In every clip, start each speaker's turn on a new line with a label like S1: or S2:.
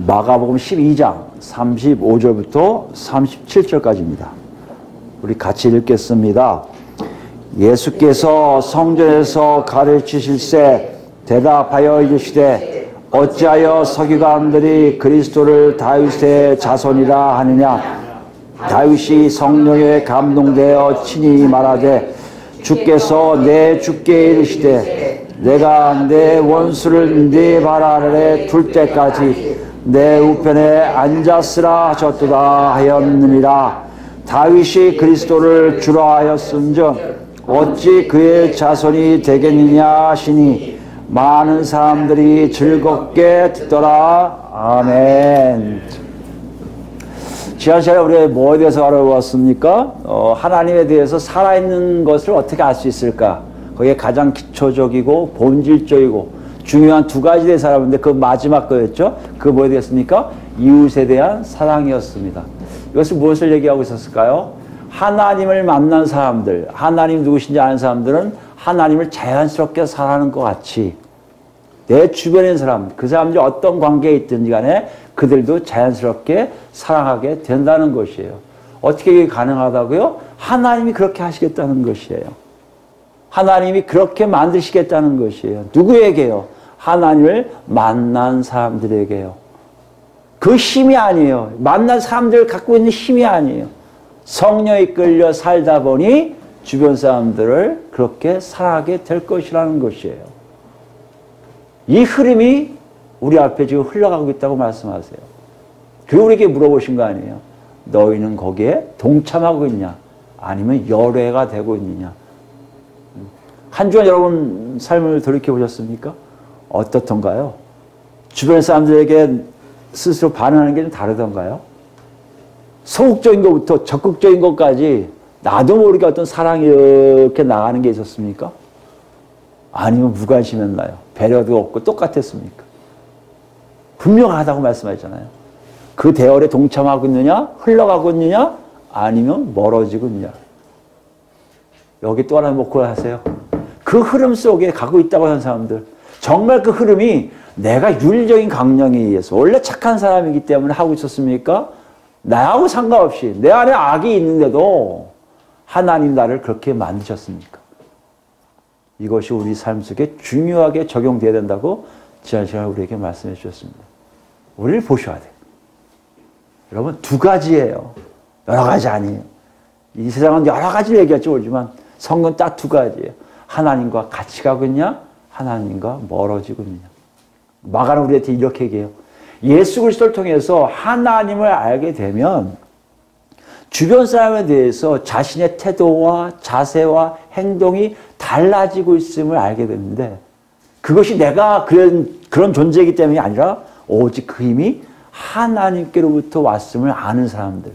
S1: 마가복음 12장 35절부터 37절까지입니다. 우리 같이 읽겠습니다. 예수께서 성전에서 가르치실새 대답하여 이르시되 어찌하여 서기관들이 그리스도를 다윗의 자손이라 하느냐. 다윗이 성령에 감동되어 친히 말하되 주께서 내 주께 이르시되 내가 내 원수를 네 발 아래 둘 때까지 내 우편에 앉았으라 하셨도다 하였느니라. 다윗이 그리스도를 주라 하였은즉 어찌 그의 자손이 되겠느냐 하시니 많은 사람들이 즐겁게 듣더라. 아멘. 지난 시간에 우리가 뭐에 대해서 알아보았습니까? 하나님에 대해서 살아있는 것을 어떻게 알 수 있을까? 거기에 가장 기초적이고 본질적이고 중요한 두 가지에 대해서 알아봤는데 그 마지막 거였죠? 그 뭐에 대해서입니까? 이웃에 대한 사랑이었습니다. 이것을 무엇을 얘기하고 있었을까요? 하나님을 만난 사람들, 하나님 누구신지 아는 사람들은 하나님을 자연스럽게 사랑하는 것 같이 내 주변에 있는 사람, 그 사람들이 어떤 관계에 있든지 간에 그들도 자연스럽게 사랑하게 된다는 것이에요. 어떻게 가능하다고요? 하나님이 그렇게 하시겠다는 것이에요. 하나님이 그렇게 만드시겠다는 것이에요. 누구에게요? 하나님을 만난 사람들에게요. 그 힘이 아니에요. 만난 사람들 갖고 있는 힘이 아니에요. 성령에 이끌려 살다 보니 주변 사람들을 그렇게 사랑하게 될 것이라는 것이에요. 이 흐름이 우리 앞에 지금 흘러가고 있다고 말씀하세요. 그리고 우리에게 물어보신 거 아니에요. 너희는 거기에 동참하고 있냐? 아니면 열애가 되고 있느냐? 한 주간 여러분 삶을 돌이켜보셨습니까? 어떻던가요? 주변 사람들에게 스스로 반응하는 게 좀 다르던가요? 소극적인 것부터 적극적인 것까지 나도 모르게 어떤 사랑이 이렇게 나가는 게 있었습니까? 아니면 무관심했나요? 배려도 없고 똑같았습니까? 분명하다고 말씀하셨잖아요. 그 대열에 동참하고 있느냐? 흘러가고 있느냐? 아니면 멀어지고 있느냐? 여기 또 하나 놓고 하세요. 그 흐름 속에 가고 있다고 하는 사람들, 정말 그 흐름이 내가 윤리적인 강령에 의해서 원래 착한 사람이기 때문에 하고 있었습니까? 나하고 상관없이 내 안에 악이 있는데도 하나님 나를 그렇게 만드셨습니까? 이것이 우리 삶 속에 중요하게 적용돼야 된다고 지난 시간에 우리에게 말씀해 주셨습니다. 우리를 보셔야 돼요. 여러분, 두 가지예요. 여러 가지 아니에요. 이 세상은 여러 가지를 얘기할지 모르지만 성경 딱 두 가지예요. 하나님과 같이 가고 있냐? 하나님과 멀어지고 있느냐? 마가는 우리한테 이렇게 얘기해요. 예수 그리스도를 통해서 하나님을 알게 되면 주변 사람에 대해서 자신의 태도와 자세와 행동이 달라지고 있음을 알게 되는데 그것이 내가 그런 존재이기 때문이 아니라 오직 그 힘이 하나님께로부터 왔음을 아는 사람들.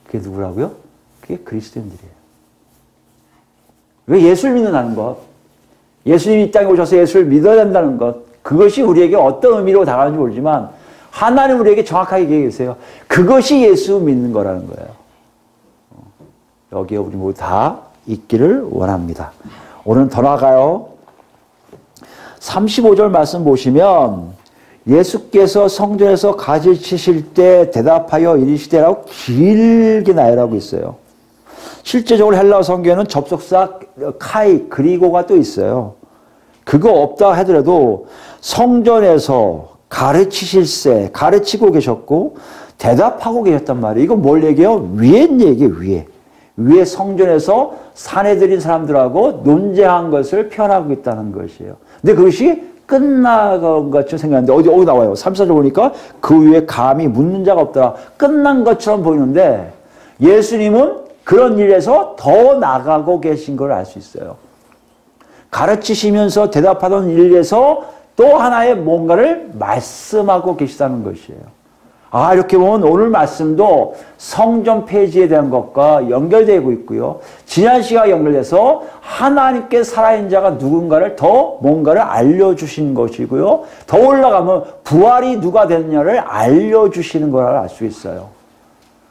S1: 그게 누구라고요? 그게 그리스도인들이에요. 왜 예수를 믿는다는 것, 예수님이 이 땅에 오셔서 예수를 믿어야 된다는 것, 그것이 우리에게 어떤 의미로 다가오는지 모르지만 하나님 우리에게 정확하게 얘기해 계세요. 그것이 예수 믿는 거라는 거예요. 여기에 우리 모두 다 있기를 원합니다. 오늘은 더 나아가요. 35절 말씀 보시면 예수께서 성전에서 가르치실 때 대답하여 이르시되라고 길게 나열하고 있어요. 실제적으로 헬라어 성경에는 접속사 카이 그리고가 또 있어요. 그거 없다 하더라도 성전에서 가르치실새 가르치고 계셨고 대답하고 계셨단 말이에요. 이거 뭘 얘기해요? 위에 얘기예요. 위에 성전에서 사내들인 사람들하고 논쟁한 것을 표현하고 있다는 것이에요. 근데 그것이 끝난 것처럼 생각하는데 어디 나와요? 3, 4절 보니까 그 위에 감히 묻는 자가 없더라. 끝난 것처럼 보이는데 예수님은 그런 일에서 더 나가고 계신 걸 알 수 있어요. 가르치시면서 대답하던 일에서 또 하나의 뭔가를 말씀하고 계시다는 것이에요. 아, 이렇게 보면 오늘 말씀도 성전 폐지에 대한 것과 연결되고 있고요. 지난 시간과 연결돼서 하나님께 살아있는 자가 누군가를 더 뭔가를 알려주시는 것이고요. 더 올라가면 부활이 누가 됐느냐를 알려주시는 거라고 알 수 있어요.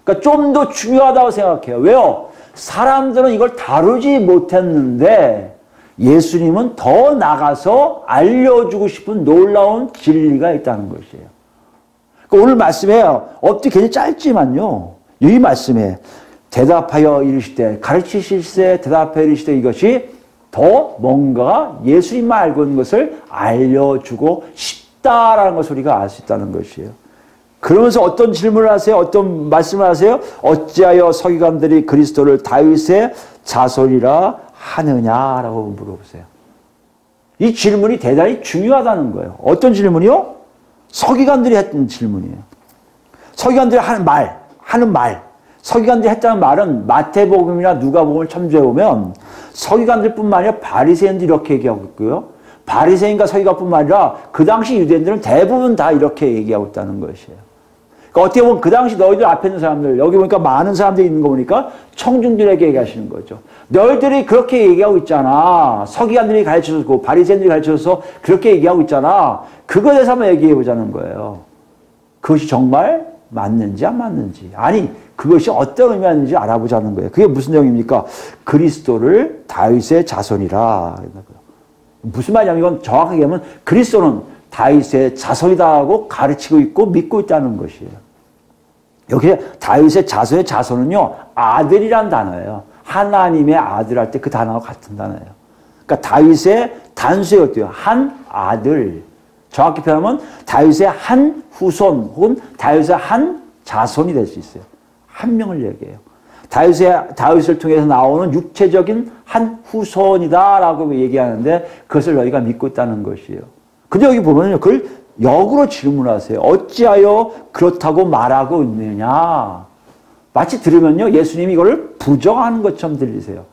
S1: 그러니까 좀 더 중요하다고 생각해요. 왜요? 사람들은 이걸 다루지 못했는데 예수님은 더 나가서 알려주고 싶은 놀라운 진리가 있다는 것이에요. 그러니까 오늘 말씀에 엎드 굉장히 짧지만요. 이 말씀에 대답하여 이르시되 가르치실세 대답하여 이르시되 이것이 더 뭔가 예수님만 알고 있는 것을 알려주고 싶다라는 것을 우리가 알 수 있다는 것이에요. 그러면서 어떤 질문을 하세요? 어떤 말씀을 하세요? 어찌하여 서기관들이 그리스도를 다윗의 자손이라 하느냐라고 물어보세요. 이 질문이 대단히 중요하다는 거예요. 어떤 질문이요? 서기관들이 했던 질문이에요. 서기관들이 하는 말. 서기관들이 했다는 말은 마태복음이나 누가복음을 첨부해 보면 서기관들뿐만 아니라 바리새인도 이렇게 얘기하고 있고요. 바리새인과 서기관뿐만 아니라 그 당시 유대인들은 대부분 다 이렇게 얘기하고 있다는 것이에요. 그러니까 어떻게 보면 그 당시 너희들 앞에 있는 사람들, 여기 보니까 많은 사람들이 있는 거 보니까 청중들에게 얘기하시는 거죠. 너희들이 그렇게 얘기하고 있잖아. 서기관들이 가르쳐줬고 바리새인들이 가르쳐줘서 그렇게 얘기하고 있잖아. 그거에 대해서 한번 얘기해 보자는 거예요. 그것이 정말 맞는지 안 맞는지. 아니 그것이 어떤 의미가 있는지 알아보자는 거예요. 그게 무슨 내용입니까? 그리스도를 다윗의 자손이라. 무슨 말이냐면 이건 정확하게 하면 그리스도는 다윗의 자손이다고 가르치고 있고 믿고 있다는 것이에요. 여기 다윗의 자손의 자손은요. 아들이란 단어예요. 하나님의 아들 할 때 그 단어와 같은 단어예요. 그러니까 다윗의 단수의 어때요? 한 아들. 정확히 표현하면 다윗의 한 후손 혹은 다윗의 한 자손이 될 수 있어요. 한 명을 얘기해요. 다윗을 통해서 나오는 육체적인 한 후손이다라고 얘기하는데 그것을 너희가 믿고 있다는 것이에요. 근데 여기 보면요. 그걸 역으로 질문하세요. 어찌하여 그렇다고 말하고 있느냐. 마치 들으면요. 예수님이 이걸 부정하는 것처럼 들리세요.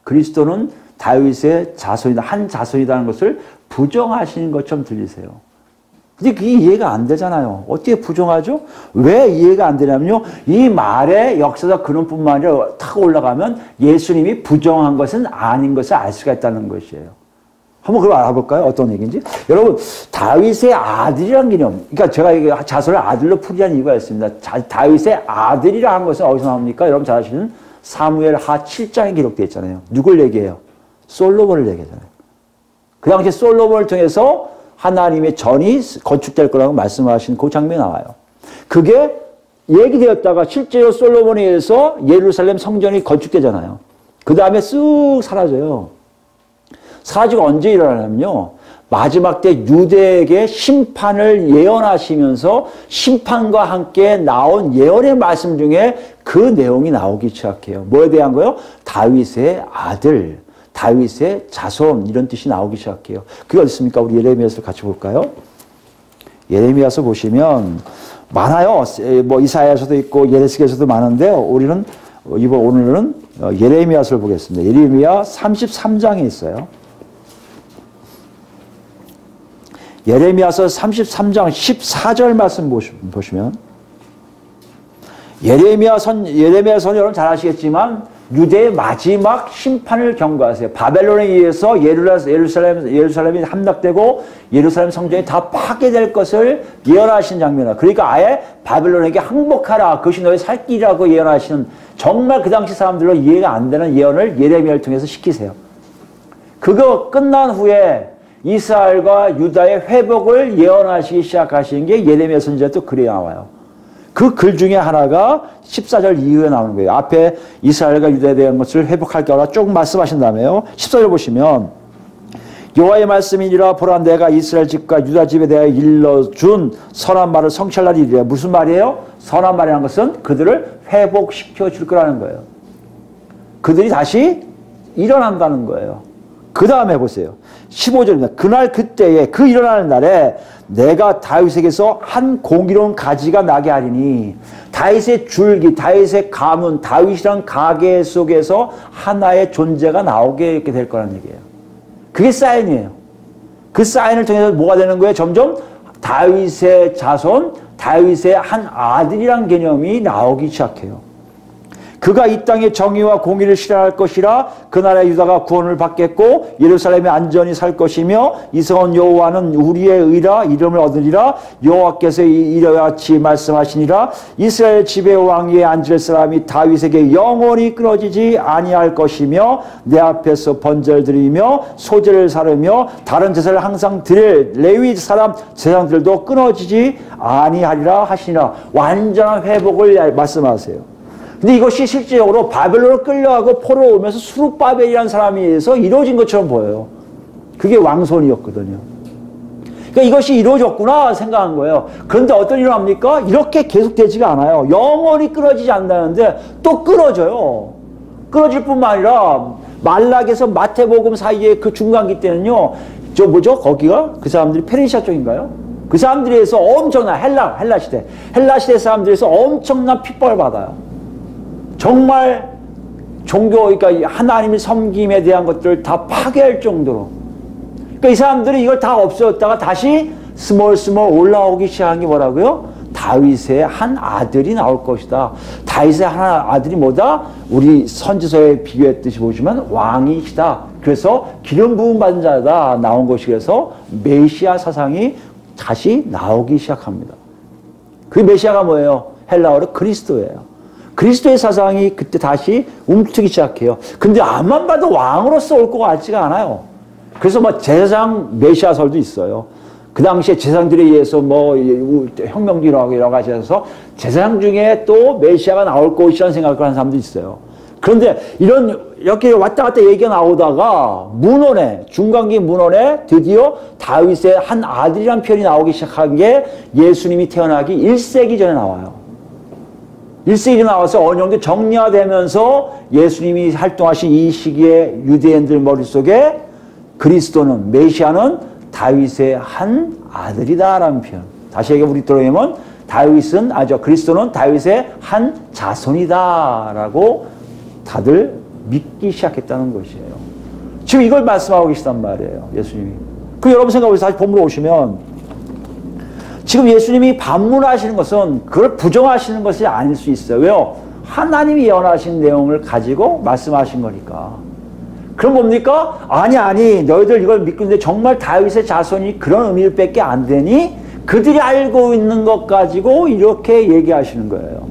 S1: 그리스도는 다윗의 자손이다. 한 자손이라는 것을 부정하시는 것처럼 들리세요. 근데 그게 이해가 안 되잖아요. 어떻게 부정하죠? 왜 이해가 안 되냐면요. 이 말의 역사적 근원뿐만 아니라 탁 올라가면 예수님이 부정한 것은 아닌 것을 알 수가 있다는 것이에요. 한번 그걸 알아볼까요? 어떤 얘기인지. 여러분 다윗의 아들이라는 개념. 그러니까 제가 이게 자손을 아들로 풀이한 이유가 있습니다. 다윗의 아들이라는 것은 어디서 나옵니까? 여러분 잘 아시는 사무엘 하 7장에 기록되어 있잖아요. 누굴 얘기해요? 솔로몬을 얘기하잖아요. 그 당시 솔로몬을 통해서 하나님의 전이 건축될 거라고 말씀하신 그 장면이 나와요. 그게 얘기되었다가 실제로 솔로몬에 의해서 예루살렘 성전이 건축되잖아요. 그 다음에 쑥 사라져요. 사라지고 언제 일어나냐면요. 마지막 때 유대에게 심판을 예언하시면서 심판과 함께 나온 예언의 말씀 중에 그 내용이 나오기 시작해요. 뭐에 대한 거요? 다윗의 아들. 다윗의 자손 이런 뜻이 나오기 시작해요. 그게 어디 있습니까? 우리 예레미야서 같이 볼까요? 예레미야서 보시면 많아요. 뭐 이사야서도 있고 예레스겔서도 많은데 우리는 오늘은 예레미야서를 보겠습니다. 예레미야 33장에 있어요. 예레미야서 33장 14절 말씀 보시면 예레미야서는 여러분 잘 아시겠지만 유대의 마지막 심판을 경고하세요. 바벨론에 의해서 예루살렘이 함락되고 예루살렘 성전이 다 파괴될 것을 예언하신 장면이다. 그러니까 아예 바벨론에게 항복하라. 그것이 너의 살 길이라고 예언하시는 정말 그 당시 사람들로 이해가 안 되는 예언을 예레미야를 통해서 시키세요. 그거 끝난 후에 이스라엘과 유다의 회복을 예언하시기 시작하신 게 예레미야 선지자 또 글에 나와요. 그 글 중에 하나가 14절 이후에 나오는 거예요. 앞에 이스라엘과 유다에 대한 것을 회복할 거라 쭉 말씀하신 다음에요. 14절 보시면 여호와의 말씀이니라 보라 내가 이스라엘 집과 유다 집에 대하여 일러준 선한 말을 성취할 날이 이르리라. 무슨 말이에요? 선한 말이라는 것은 그들을 회복시켜 줄 거라는 거예요. 그들이 다시 일어난다는 거예요. 그 다음에 보세요. 15절입니다. 그날 그때에 그 일어나는 날에 내가 다윗에게서 한 공의로운 가지가 나게 하리니 다윗의 줄기, 다윗의 가문, 다윗이란 가계 속에서 하나의 존재가 나오게 될 거라는 얘기예요. 그게 사인이에요. 그 사인을 통해서 뭐가 되는 거예요? 점점 다윗의 자손, 다윗의 한 아들이란 개념이 나오기 시작해요. 그가 이 땅에 정의와 공의를 실현할 것이라. 그 나라의 유다가 구원을 받겠고 예루살렘이 안전히 살 것이며 이스라엘 여호와는 우리의 의라 이름을 얻으리라. 여호와께서 이와 같이 말씀하시니라. 이스라엘 집의 왕위에 앉을 사람이 다윗에게 영원히 끊어지지 아니할 것이며 내 앞에서 번제를 드리며 소제를 사르며 다른 제사를 항상 드릴 레위 사람 제사장들도 끊어지지 아니하리라 하시니라. 완전한 회복을 말씀하세요. 근데 이것이 실제적으로 바벨론을 끌려가고 포로 오면서 수룹바벨이라는 사람에 의해서 이루어진 것처럼 보여요. 그게 왕손이었거든요. 그러니까 이것이 이루어졌구나 생각한 거예요. 그런데 어떤 일이 납니까? 이렇게 계속되지가 않아요. 영원히 끊어지지 않는다는데 또 끊어져요. 끊어질 뿐만 아니라 말락에서 마태복음 사이에 그 중간기 때는요. 저 뭐죠? 거기가 그 사람들이 페르시아 쪽인가요? 그 사람들에서 엄청난 헬라 시대 사람들에서 엄청난 핍박을 받아요. 정말 종교, 그러니까 하나님의 섬김에 대한 것들을 다 파괴할 정도로. 그러니까 이 사람들이 이걸 다 없애었다가 다시 스몰 올라오기 시작한 게 뭐라고요? 다윗의 한 아들이 나올 것이다. 다윗의 한 아들이 뭐다? 우리 선지서에 비교했듯이 보시면 왕이시다. 그래서 기름 부음 받은 자다 나온 것이 그래서 메시아 사상이 다시 나오기 시작합니다. 그 메시아가 뭐예요? 헬라어로 그리스도예요. 그리스도의 사상이 그때 다시 움트기 시작해요. 근데 앞만 봐도 왕으로서 올 것 같지가 않아요. 그래서 뭐 제사장 메시아설도 있어요. 그 당시에 제사장들에 의해서 뭐 혁명기라고 여러 가지 해서 제사장 중에 또 메시아가 나올 것이라는 생각을 하는 사람도 있어요. 그런데 이렇게 왔다 갔다 얘기가 나오다가 중간기 문헌에 드디어 다윗의 한 아들이라는 표현이 나오기 시작한 게 예수님이 태어나기 1세기 전에 나와요. 1세기 나와서 어느 정도 정리화되면서 예수님이 활동하신 이 시기에 유대인들 머릿속에 그리스도는, 메시아는 다윗의 한 아들이다라는 표현. 다시 얘기해 우리 들어보면 그리스도는 다윗의 한 자손이다라고 다들 믿기 시작했다는 것이에요. 지금 이걸 말씀하고 계시단 말이에요, 예수님이. 여러분 생각해보세요. 다시 본문으로 오시면 지금 예수님이 반문하시는 것은 그걸 부정하시는 것이 아닐 수 있어요. 왜요? 하나님이 예언하신 내용을 가지고 말씀하신 거니까. 그럼 뭡니까? 아니 너희들 이걸 믿고 있는데 정말 다윗의 자손이 그런 의미를 밖에 안 되니 그들이 알고 있는 것 가지고 이렇게 얘기하시는 거예요.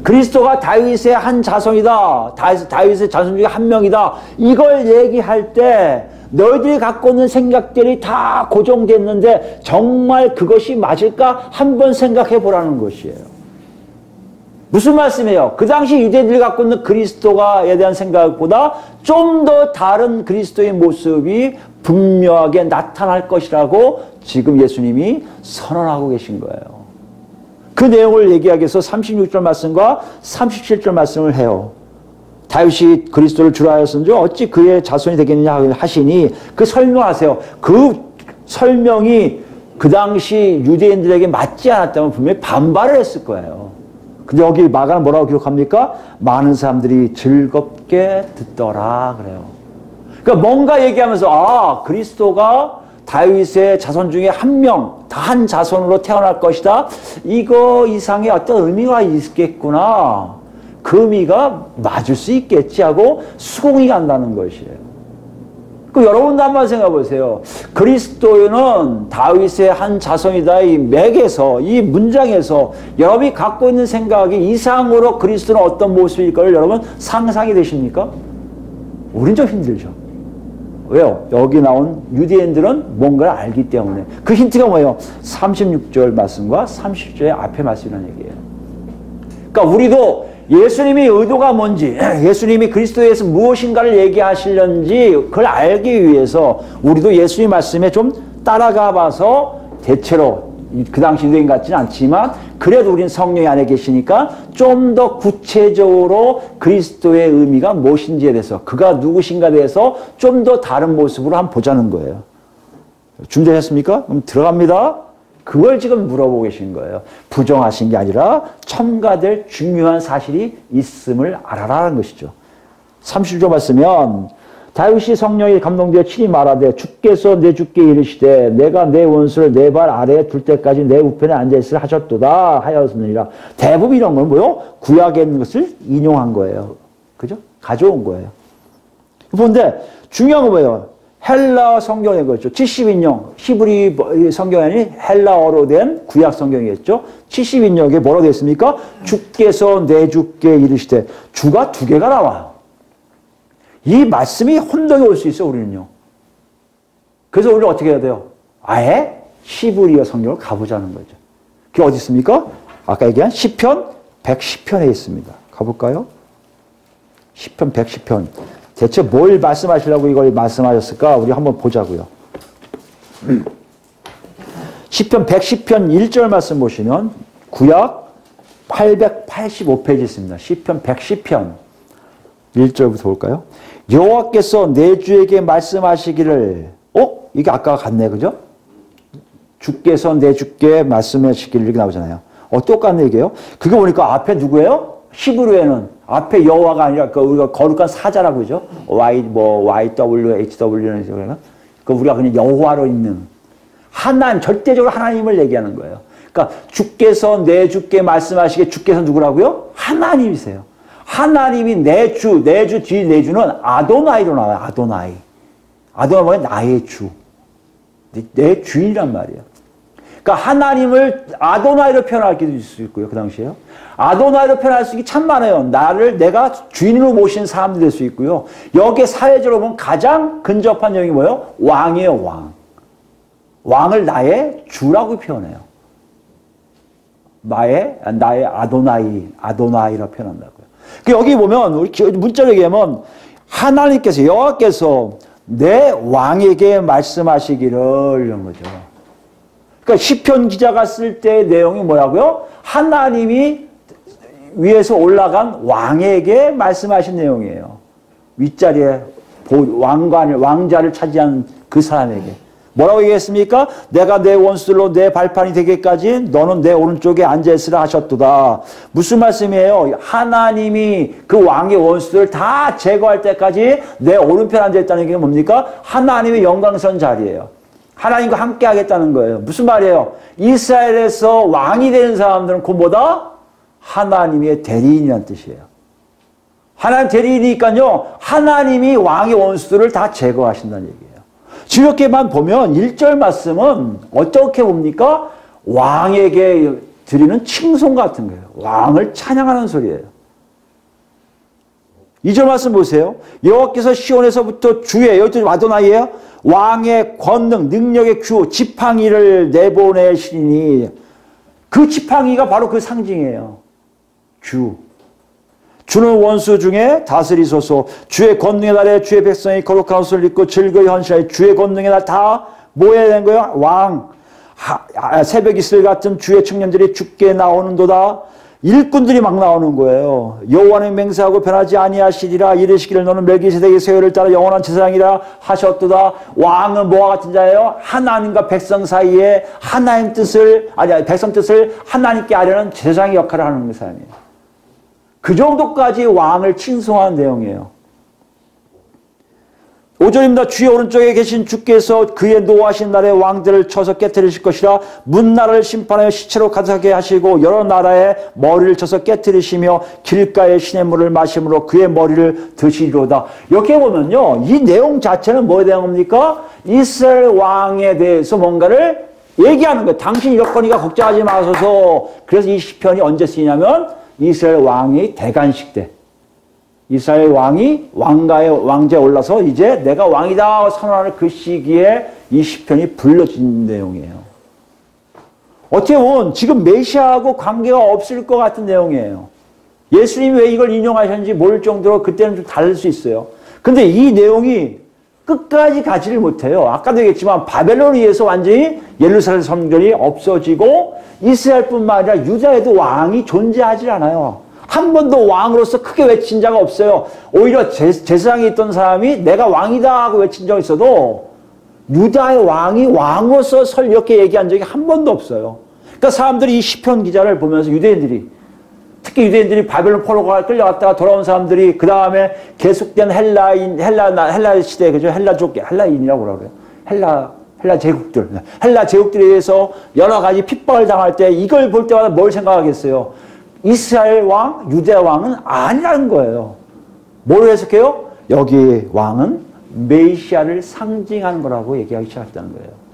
S1: 그리스도가 다윗의 한 자손이다. 다윗의 자손 중에 한 명이다. 이걸 얘기할 때 너희들이 갖고 있는 생각들이 다 고정됐는데 정말 그것이 맞을까? 한번 생각해 보라는 것이에요. 무슨 말씀이에요? 그 당시 유대인들이 갖고 있는 그리스도에 대한 생각보다 좀 더 다른 그리스도의 모습이 분명하게 나타날 것이라고 지금 예수님이 선언하고 계신 거예요. 그 내용을 얘기하기 위해서 36절 말씀과 37절 말씀을 해요. 다윗이 그리스도를 주라 하였은지 어찌 그의 자손이 되겠느냐 하시니 그 설명하세요. 그 설명이 그 당시 유대인들에게 맞지 않았다면 분명히 반발을 했을 거예요. 근데 여기 마가는 뭐라고 기록합니까? 많은 사람들이 즐겁게 듣더라 그래요. 그러니까 뭔가 얘기하면서 그리스도가 다윗의 자손 중에 한 자손으로 태어날 것이다. 이거 이상의 어떤 의미가 있겠구나. 그 의미가 맞을 수 있겠지 하고 수긍이 간다는 것이에요. 여러분도 한번 생각해 보세요. 그리스도는 다윗의 한 자손이다. 이 맥에서, 이 문장에서 여러분이 갖고 있는 생각이 이상으로 그리스도는 어떤 모습일 걸 여러분 상상이 되십니까? 우린 좀 힘들죠. 왜요? 여기 나온 유대인들은 뭔가를 알기 때문에. 그 힌트가 뭐예요? 36절 말씀과 30절의 앞에 말씀이라는 얘기예요. 그러니까 우리도 예수님의 의도가 뭔지, 예수님이 그리스도에 대해서 무엇인가를 얘기하시려는지 그걸 알기 위해서 우리도 예수님 말씀에 좀 따라가 봐서 대체로 그 당시 유대인 같지는 않지만 그래도 우린 성령이 안에 계시니까 좀 더 구체적으로 그리스도의 의미가 무엇인지에 대해서 그가 누구신가에 대해서 좀 더 다른 모습으로 한번 보자는 거예요. 준비하셨습니까? 그럼 들어갑니다. 그걸 지금 물어보고 계신 거예요. 부정하신 게 아니라 첨가될 중요한 사실이 있음을 알아라는 것이죠. 30절 말씀면 다윗이 성령에 감동되어 친히 말하되 주께서 내 주께 이르시되 내가 내 원수를 내 발 아래에 둘 때까지 내 우편에 앉아있으라 하셨도다 하였느니라. 대부분 이런 건 뭐요? 구약에 있는 것을 인용한 거예요. 그죠? 가져온 거예요. 그런데 중요한 건 뭐예요? 헬라 성경에 그렇죠. 70인용 히브리 성경이 아닌 헬라어로 된 구약 성경이겠죠. 70인용에 뭐라고 되어 있습니까? 주께서 내 주께 이르시되 주가 두 개가 나와요. 이 말씀이 혼동이 올 수 있어요. 우리는요. 그래서 우리는 어떻게 해야 돼요? 아예 히브리어 성경을 가보자는 거죠. 그게 어디 있습니까? 아까 얘기한 시편 110편에 있습니다. 가볼까요? 시편 110편. 대체 뭘 말씀하시려고 이걸 말씀하셨을까? 우리 한번 보자고요. 시편 110편 1절 말씀 보시면 구약 885페이지 있습니다. 시편 110편 1절부터 볼까요? 여호와께서 내 주에게 말씀하시기를 이게 아까와 같네. 그죠? 주께서 내 주께 말씀하시기를 이렇게 나오잖아요. 똑같네 이게요. 그거 보니까 앞에 누구예요? 히브리어에는 앞에 여호와가 아니라 우리가 거룩한 사자라고 그러죠. YWHW는 그러나 우리가 그냥 여호와로 있는 하나님, 절대적으로 하나님을 얘기하는 거예요. 그러니까 주께서 내 주께 말씀하시기에 주께서 누구라고요? 하나님이세요. 하나님이 내 주 뒤 내 주는 아도나이로 나와요. 아도나이. 아도나이 뭐냐? 나의 주. 내 주인이란 말이에요. 그러니까 하나님을 아도나이로 표현할 수 있고요. 그 당시에요. 아도나이로 표현할 수 있기 참 많아요. 내가 주인으로 모신 사람도 될 수 있고요. 여기에 사회적으로 보면 가장 근접한 내용이 뭐예요? 왕이에요. 왕. 왕을 나의 주라고 표현해요. 나의 아도나이라고 표현한다고요. 여기 보면 우리 문자로 얘기하면 하나님께서 여호와께서 내 왕에게 말씀하시기를 이런 거죠. 그러니까 시편 기자가 쓸 때 내용이 뭐라고요? 하나님이 위에서 올라간 왕에게 말씀하신 내용이에요. 윗자리에 왕자를 차지한 그 사람에게. 뭐라고 얘기했습니까? 내가 내 원수들로 내 발판이 되기까지 너는 내 오른쪽에 앉아있으라 하셨도다. 무슨 말씀이에요? 하나님이 그 왕의 원수들을 다 제거할 때까지 내 오른편에 앉아있다는 게 뭡니까? 하나님의 영광선 자리예요. 하나님과 함께 하겠다는 거예요. 무슨 말이에요? 이스라엘에서 왕이 되는 사람들은 곧 뭐다? 하나님의 대리인이라는 뜻이에요. 하나님 대리인이니까요. 하나님이 왕의 원수들을 다 제거하신다는 얘기예요. 이렇게만 보면 1절 말씀은 어떻게 봅니까? 왕에게 드리는 칭송 같은 거예요. 왕을 찬양하는 소리예요. 2절 말씀 보세요. 여호와께서 시온에서부터 주의, 여기도 아도나이예요. 왕의 권능, 능력의 주, 지팡이를 내보내시니 그 지팡이가 바로 그 상징이에요. 주는 원수 중에 다스리소서. 주의 권능의 날에 주의 백성이 거룩한 옷을 입고 즐거이 헌신하여 주의 권능의 날 다 모여야 되는 거예요. 왕, 새벽 이슬 같은 주의 청년들이 주께 나오는도다. 일꾼들이 막 나오는 거예요. 여호와는 맹세하고 변하지 아니하시리라. 이르시기를 너는 멜기세덱의 세율을 따라 영원한 제사장이라 하셨도다. 왕은 뭐와 같은 자예요? 하나님과 백성 사이에 하나님 뜻을 백성 뜻을 하나님께 아려는 제사장의 역할을 하는 사람이에요. 그 정도까지 왕을 칭송한 내용이에요. 5절입니다. 주의 오른쪽에 계신 주께서 그의 노하신 날에 왕들을 쳐서 깨뜨리실 것이라. 문나라를 심판하여 시체로 가득하게 하시고 여러 나라의 머리를 쳐서 깨뜨리시며 길가의 시냇물을 마심으로 그의 머리를 드시리로다. 이렇게 보면요. 이 내용 자체는 뭐에 대한 겁니까? 이스라엘 왕에 대해서 뭔가를 얘기하는 거예요. 당신 여건이가 걱정하지 마소서. 그래서 이 시편이 언제 쓰이냐면 이스라엘 왕이 대관식 때 이스라엘 왕이 왕자에 올라서 이제 내가 왕이다 선언하는 그 시기에 이 시편이 불러진 내용이에요. 어떻게 보면 지금 메시아하고 관계가 없을 것 같은 내용이에요. 예수님이 왜 이걸 인용하셨는지 모를 정도로 그때는 좀 다를 수 있어요. 근데 이 내용이 끝까지 가지를 못해요. 아까도 얘기했지만 바벨론에 의해서 완전히 예루살렘 성전이 없어지고 이스라엘뿐만 아니라 유다에도 왕이 존재하지 않아요. 한 번도 왕으로서 크게 외친 자가 없어요. 오히려 제사장에 있던 사람이 내가 왕이다 하고 외친 적이 있어도 유다의 왕이 왕으로서 이렇게 얘기한 적이 한 번도 없어요. 그러니까 사람들이 이 시편 기자를 보면서 유대인들이 특히 유대인들이 바벨론 포로가 끌려갔다가 돌아온 사람들이 그 다음에 계속된 헬라 시대, 그죠? 헬라인이라고 그래요. 헬라 제국들에 의해서 여러 가지 핍박을 당할 때 이걸 볼 때마다 뭘 생각하겠어요? 이스라엘 왕, 유대 왕은 아니라는 거예요. 뭘 해석해요? 여기 왕은 메시아를 상징하는 거라고 얘기하기 시작했다는 거예요.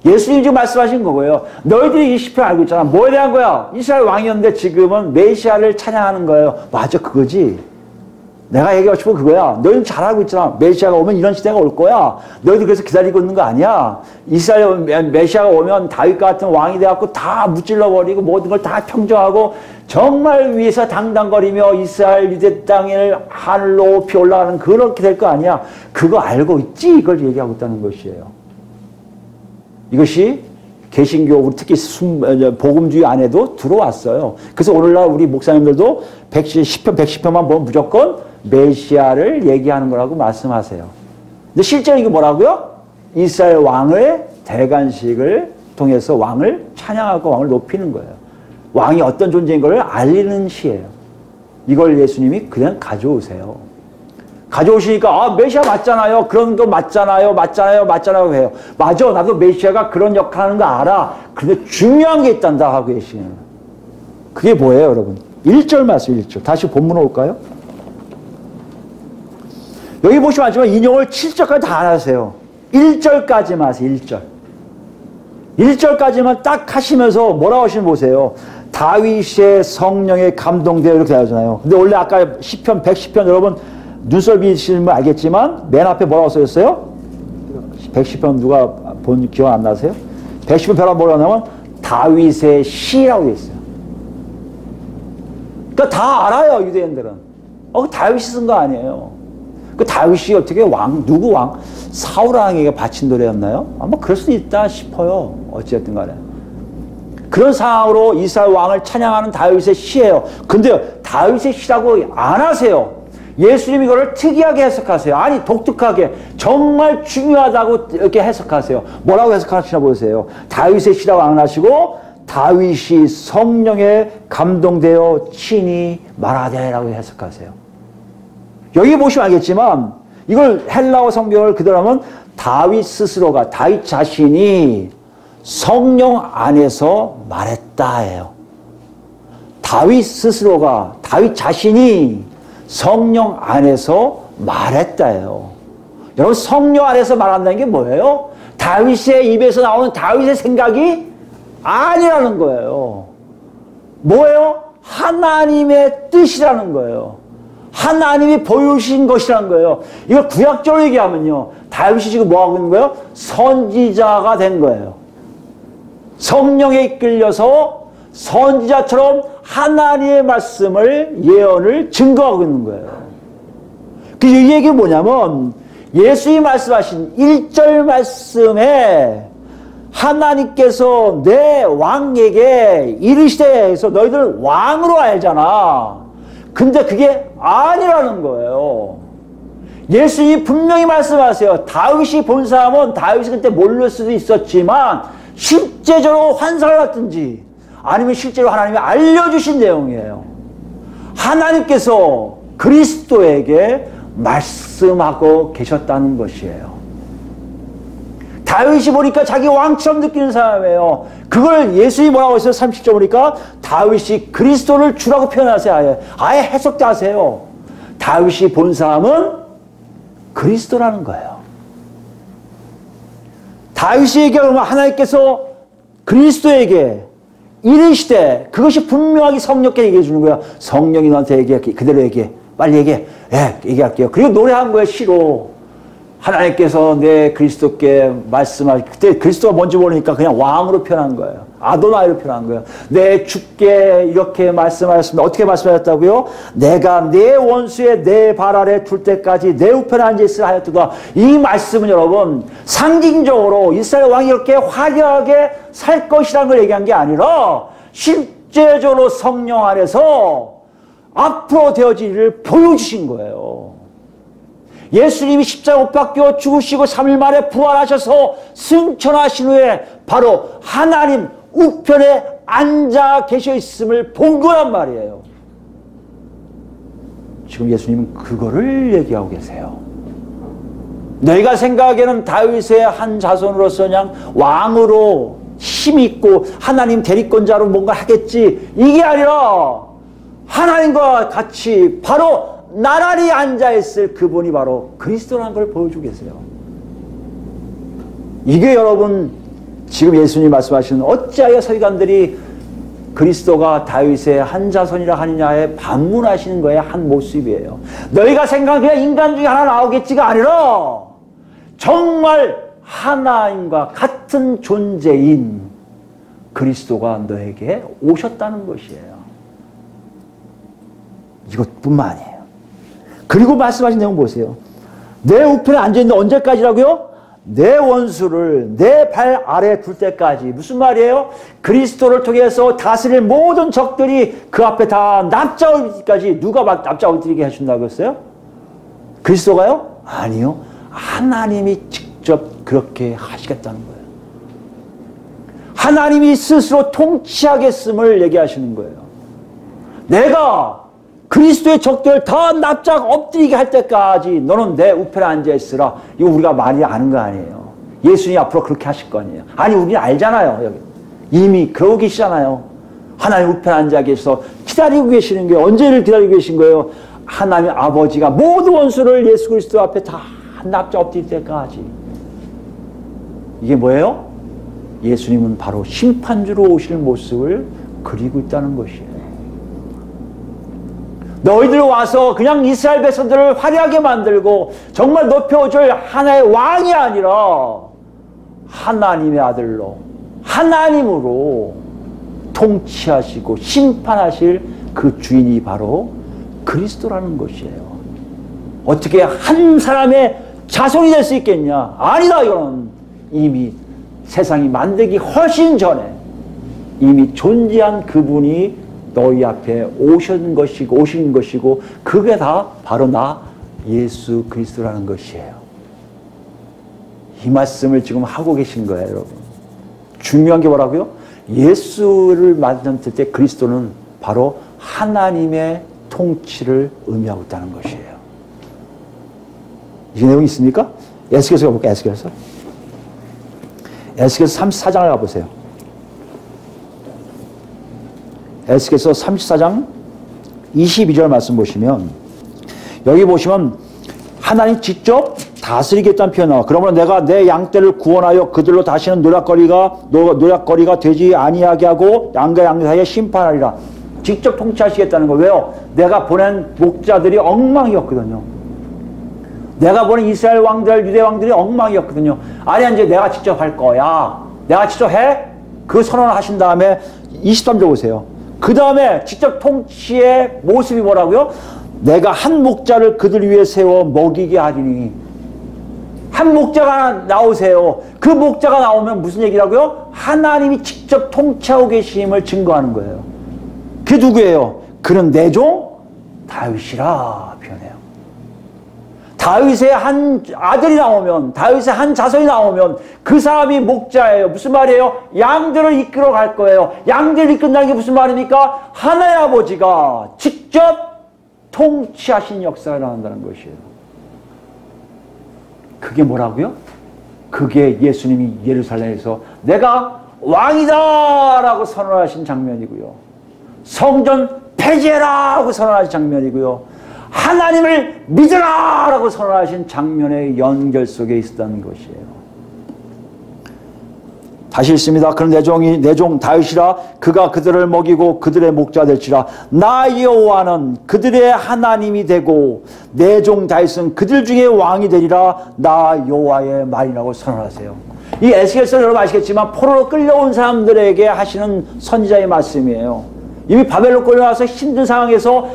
S1: 예수님이 지금 말씀하신 거고요. 너희들이 이 시편 알고 있잖아. 뭐에 대한 거야? 이스라엘 왕이었는데 지금은 메시아를 찬양하는 거예요. 맞아, 그거지. 내가 얘기하고 싶은 그거야. 너희는 잘 알고 있잖아. 메시아가 오면 이런 시대가 올 거야. 너희들 그래서 기다리고 있는 거 아니야. 이스라엘 메시아가 오면 다윗 같은 왕이 돼갖고 다 무찔러버리고 모든 걸 다 평정하고 정말 위에서 당당거리며 이스라엘 유대 땅을 하늘로 높이 올라가는 그렇게 될 거 아니야. 그거 알고 있지? 이걸 얘기하고 있다는 것이에요. 이것이 개신교, 특히 복음주의 안에도 들어왔어요. 그래서 오늘날 우리 목사님들도 110편만 보면 무조건 메시아를 얘기하는 거라고 말씀하세요. 근데 실제로 이게 뭐라고요? 이스라엘 왕의 대관식을 통해서 왕을 찬양하고 왕을 높이는 거예요. 왕이 어떤 존재인 걸 알리는 시예요. 이걸 예수님이 그냥 가져오세요. 가져오시니까 메시아 맞잖아요. 그런 거 맞잖아요. 해요. 맞아. 나도 메시아가 그런 역할 하는 거 알아. 근데 중요한 게 있단다 하고 계시는 거예요. 그게 뭐예요, 여러분? 1절 말씀 1절. 다시 본문 올까요? 여기 보시면 알지만 인용을 7절까지 다 안 하세요. 1절까지만 하세요. 1절. 1절까지만 딱 하시면서 뭐라고 하시는 보세요. 다윗의 성령에 감동되어 이렇게 하잖아요. 근데 원래 아까 10편, 110편 여러분 눈썰 비시면 알겠지만 맨 앞에 뭐라고 써있어요? 110편 누가 본 기억 안 나세요? 110편 벼락 뭐라고 하냐면 다윗의 시라고 되어 있어요. 그러니까 다 알아요, 유대인들은. 다윗이 쓴 거 아니에요. 그 다윗이 어떻게 누구 왕? 사울 왕에게 바친 노래였나요? 아마 그럴 수도 있다 싶어요. 어찌됐든 간에. 그런 상황으로 이스라엘 왕을 찬양하는 다윗의 시예요. 근데 다윗의 시라고 안 하세요. 예수님이 이거를 특이하게 해석하세요. 아니, 독특하게. 정말 중요하다고 이렇게 해석하세요. 뭐라고 해석하시나 보세요. 다윗의 시라고 안 하시고, 다윗이 성령에 감동되어 친히 말하되라고 해석하세요. 여기 보시면 알겠지만, 이걸 헬라어 성경을 그대로 하면 다윗 스스로가, 다윗 자신이 성령 안에서 말했다예요. 다윗 스스로가, 다윗 자신이 성령 안에서 말했다예요. 여러분, 성령 안에서 말한다는 게 뭐예요? 다윗의 입에서 나오는 다윗의 생각이 아니라는 거예요. 뭐예요? 하나님의 뜻이라는 거예요. 하나님이 보여주신 것이라는 거예요. 이걸 구약적으로 얘기하면요, 다윗이 지금 뭐 하고 있는 거예요? 선지자가 된 거예요. 성령에 이끌려서 선지자처럼 하나님의 말씀을, 예언을 증거하고 있는 거예요. 그 이 얘기는 뭐냐면 예수님이 말씀하신 1절 말씀에 하나님께서 내 왕에게 이르시되 해서 너희들 왕으로 알잖아. 근데 그게 아니라는 거예요. 예수님이 분명히 말씀하세요. 다윗이 본 사람은 다윗이 그때 모를 수도 있었지만 실제적으로 환상을 봤든지 아니면 실제로 하나님이 알려주신 내용이에요. 하나님께서 그리스도에게 말씀하고 계셨다는 것이에요. 다윗이 보니까 자기 왕처럼 느끼는 사람이에요. 그걸 예수님이 뭐라고 했어요? 30절 보니까 다윗이 그리스도를 주라고 표현하세요. 아예 해석도 하세요. 다윗이 본 사람은 그리스도라는 거예요. 다윗이 얘기하면 하나님께서 그리스도에게 이르시되, 그것이 분명하게 성령께 얘기해 주는 거야. 성령이 너한테 얘기해. 그대로 얘기해. 빨리 얘기해. 예, 얘기할게요. 그리고 노래한 거예요, 시로. 하나님께서 내 그리스도께 말씀하시, 그때 그리스도가 뭔지 모르니까 그냥 왕으로 표현한 거예요. 아도나이로 표현한 거예요. 내 주께 이렇게 말씀하셨습니다. 어떻게 말씀하셨다고요? 내가 내 원수의 내 발 아래 둘 때까지 내 우편에 앉아있으라 하였도다. 이 말씀은 여러분 상징적으로 이스라엘 왕이 이렇게 화려하게 살 것이라는 걸 얘기한 게 아니라 실제적으로 성령 안에서 앞으로 되어질 일을 보여주신 거예요. 예수님이 십자가 못 박혀 죽으시고 3일 만에 부활하셔서 승천하신 후에 바로 하나님 우편에 앉아 계셔 있음을 본 거란 말이에요. 지금 예수님은 그거를 얘기하고 계세요. 너희가 생각하기에는 다윗의 한 자손으로서 그냥 왕으로 힘있고 하나님 대리권자로 뭔가 하겠지, 이게 아니라 하나님과 같이 바로 나란히 앉아있을 그분이 바로 그리스도라는 걸 보여주고 계세요. 이게 여러분 지금 예수님 말씀하시는 어찌하여 서기관들이 그리스도가 다윗의 한 자손이라 하느냐에 반문하시는 거의 한 모습이에요. 너희가 생각해 인간 중에 하나 나오겠지가 아니라 정말 하나님과 같은 존재인 그리스도가 너에게 오셨다는 것이에요. 이것뿐만 아니에요. 그리고 말씀하신 내용 보세요. 내 우편에 앉아있는데 언제까지라고요? 내 원수를 내 발 아래 둘 때까지. 무슨 말이에요? 그리스도를 통해서 다스릴 모든 적들이 그 앞에 다 납작올리기까지. 누가 막 납작올리게 하신다고 했어요? 그리스도가요? 아니요. 하나님이 직접 그렇게 하시겠다는 거예요. 하나님이 스스로 통치하겠음을 얘기하시는 거예요. 내가 그리스도의 적들 다 납작 엎드리게 할 때까지 너는 내 우편에 앉아있으라. 이거 우리가 많이 아는 거 아니에요. 예수님이 앞으로 그렇게 하실 거 아니에요. 아니 우리는 알잖아요. 여기 이미 그러고 계시잖아요. 하나님 우편에 앉아 계셔서 기다리고 계시는 게 언제를 기다리고 계신 거예요? 하나님 아버지가 모든 원수를 예수 그리스도 앞에 다 납작 엎드릴 때까지. 이게 뭐예요? 예수님은 바로 심판주로 오실 모습을 그리고 있다는 것이에요. 너희들 와서 그냥 이스라엘 백성들을 화려하게 만들고 정말 높여줄 하나의 왕이 아니라 하나님의 아들로 하나님으로 통치하시고 심판하실 그 주인이 바로 그리스도라는 것이에요. 어떻게 한 사람의 자손이 될 수 있겠냐? 아니다. 이거는 이미 세상이 만들기 훨씬 전에 이미 존재한 그분이 너희 앞에 오신 것이고 그게 다 바로 나 예수 그리스도라는 것이에요. 이 말씀을 지금 하고 계신 거예요, 여러분. 중요한 게 뭐라고요? 예수를 만났을 때 그리스도는 바로 하나님의 통치를 의미하고 있다는 것이에요. 이 내용이 있습니까? 에스겔서 가볼까요? 에스겔서 34장을 가보세요. 에스겔서 34장 22절 말씀 보시면 여기 보시면 하나님 직접 다스리겠다는 표현 나와. 그러므로 내가 내 양떼를 구원하여 그들로 다시는 노략거리가 되지 아니하게 하고 양과 양 사이에 심판하리라. 직접 통치하시겠다는 거. 왜요? 내가 보낸 목자들이 엉망이었거든요. 내가 보낸 이스라엘 왕들, 유대 왕들이 엉망이었거든요. 아니 이제 내가 직접 할 거야. 내가 직접 해? 그 선언을 하신 다음에 23절 보세요. 그 다음에 직접 통치의 모습이 뭐라고요? 내가 한 목자를 그들 위해 세워 먹이게 하리니. 한 목자가 나오세요. 그 목자가 나오면 무슨 얘기라고요? 하나님이 직접 통치하고 계심을 증거하는 거예요. 그게 누구예요? 그는 내 종 다윗이라 표현해요. 다윗의 한 아들이 나오면, 다윗의 한 자손이 나오면 그 사람이 목자예요. 무슨 말이에요? 양들을 이끌어 갈 거예요. 양들을 이끈다는 게 무슨 말입니까? 하나의 아버지가 직접 통치하신 역사가 일어난다는 것이에요. 그게 뭐라고요? 그게 예수님이 예루살렘에서 내가 왕이다 라고 선언하신 장면이고요. 성전 폐지해라 고 선언하신 장면이고요. 하나님을 믿으라 라고 선언하신 장면의 연결 속에 있었다는 것이에요. 다시 읽습니다. 그는 내 종 다윗이라. 그가 그들을 먹이고 그들의 목자 될지라. 나 여호와는 그들의 하나님이 되고 내 종 다윗은 그들 중에 왕이 되리라. 나 여호와의 말이라고 선언하세요. 이 에스겔서 여러분 아시겠지만 포로로 끌려온 사람들에게 하시는 선지자의 말씀이에요. 이미 바벨론 끌려와서 힘든 상황에서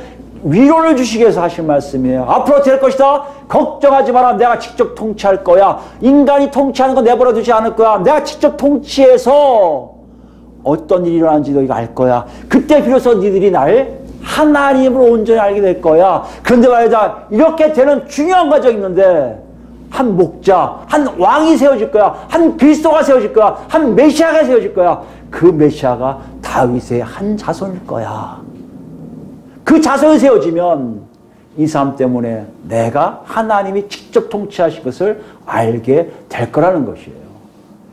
S1: 위로를 주시기 위해서 하신 말씀이에요. 앞으로 될 것이다. 걱정하지 마라. 내가 직접 통치할 거야. 인간이 통치하는 거 내버려 두지 않을 거야. 내가 직접 통치해서 어떤 일이 일어나는지 너희가 알 거야. 그때 비로소 너희들이 날 하나님으로 온전히 알게 될 거야. 그런데 말이다. 이렇게 되는 중요한 과정이 있는데 한 목자, 한 왕이 세워질 거야. 한 그리스도가 세워질 거야. 한 메시아가 세워질 거야. 그 메시아가 다윗의 한 자손일 거야. 그 자손이 세워지면 이 사람 때문에 내가 하나님이 직접 통치하신 것을 알게 될 거라는 것이에요.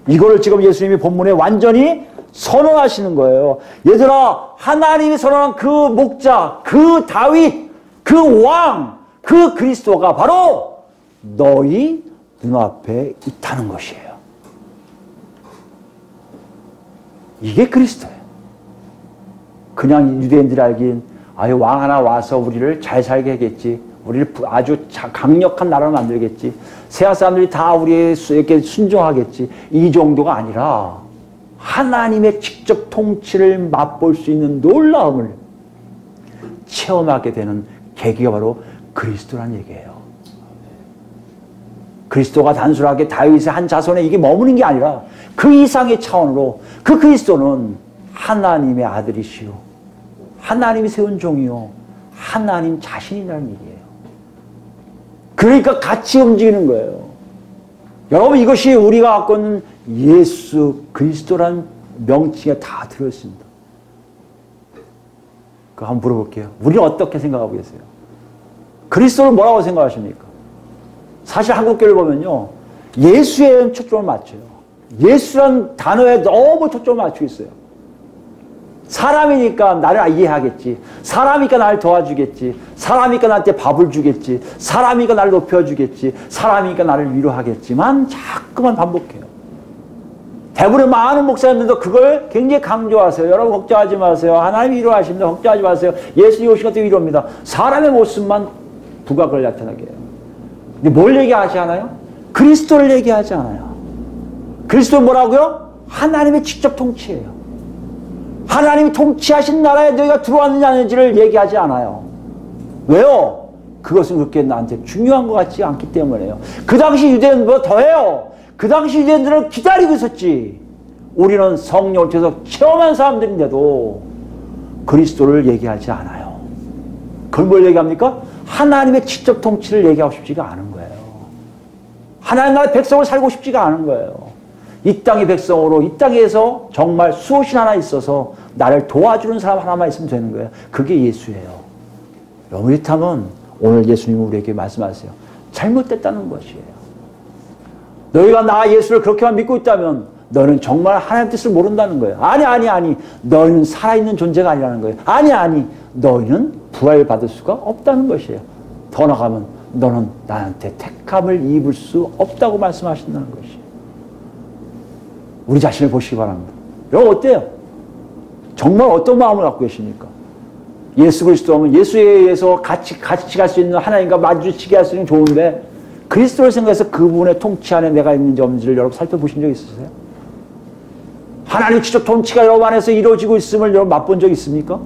S1: 이거를 지금 예수님이 본문에 완전히 선언하시는 거예요. 얘들아, 하나님이 선언한 그 목자, 그 다윗, 그 왕, 그 그리스도가 바로 너희 눈앞에 있다는 것이에요. 이게 그리스도예요. 그냥 유대인들이 알긴 아유 왕 하나 와서 우리를 잘 살게 하겠지. 우리를 아주 강력한 나라로 만들겠지. 세상 사람들이 다 우리에게 순종하겠지. 이 정도가 아니라 하나님의 직접 통치를 맛볼 수 있는 놀라움을 체험하게 되는 계기가 바로 그리스도란 얘기예요. 그리스도가 단순하게 다윗의 한 자손에 이게 머무는 게 아니라 그 이상의 차원으로 그 그리스도는 하나님의 아들이시요 하나님이 세운 종이요 하나님 자신이라는 얘기예요. 그러니까 같이 움직이는 거예요. 여러분, 이것이 우리가 갖고 있는 예수 그리스도라는 명칭에 다 들어있습니다. 그거 한번 물어볼게요. 우리는 어떻게 생각하고 계세요? 그리스도를 뭐라고 생각하십니까? 사실 한국교회를 보면요, 예수에 초점을 맞춰요. 예수라는 단어에 너무 초점을 맞추고 있어요. 사람이니까 나를 이해하겠지. 사람이니까 나를 도와주겠지. 사람이니까 나한테 밥을 주겠지. 사람이니까 나를 높여주겠지. 사람이니까 나를 위로하겠지만 자꾸만 반복해요. 대부분 많은 목사님들도 그걸 굉장히 강조하세요. 여러분 걱정하지 마세요. 하나님이 위로하십니다. 걱정하지 마세요. 예수님 오신 것도 위로입니다. 사람의 모습만 부각을 나타나게 해요. 근데 뭘 얘기하지 않아요? 그리스도를 얘기하지 않아요. 그리스도는 뭐라고요? 하나님의 직접 통치예요. 하나님이 통치하신 나라에 너희가 들어왔느냐 아닌지를 얘기하지 않아요. 왜요? 그것은 그렇게 나한테 중요한 것 같지 않기 때문에요. 그 당시 유대인들보다 더해요. 그 당시 유대인들은 기다리고 있었지. 우리는 성령을 통해서 체험한 사람들인데도 그리스도를 얘기하지 않아요. 그걸 뭘 얘기합니까? 하나님의 직접 통치를 얘기하고 싶지가 않은 거예요. 하나님 나라의 백성을 살고 싶지가 않은 거예요. 이 땅의 백성으로 이 땅에서 정말 수호신 하나 있어서 나를 도와주는 사람 하나만 있으면 되는 거예요. 그게 예수예요. 여러분, 이렇다면 오늘 예수님은 우리에게 말씀하세요. 잘못됐다는 것이에요. 너희가 나 예수를 그렇게만 믿고 있다면 너는 정말 하나님 뜻을 모른다는 거예요. 아니. 너희는 살아있는 존재가 아니라는 거예요. 아니. 너희는 부활을 받을 수가 없다는 것이에요. 더 나가면 너는 나한테 택함을 입을 수 없다고 말씀하신다는 것이에요. 우리 자신을 보시기 바랍니다. 여러분 어때요? 정말 어떤 마음을 갖고 계십니까? 예수 그리스도 하면 예수에 의해서 같이 갈 수 있는 하나님과 마주치게 할 수 있는 좋은데 그리스도를 생각해서 그분의 통치 안에 내가 있는지 없는지를 여러분 살펴보신 적 있으세요? 하나님 직접 통치가 여러분 안에서 이루어지고 있음을 여러분 맛본 적 있습니까?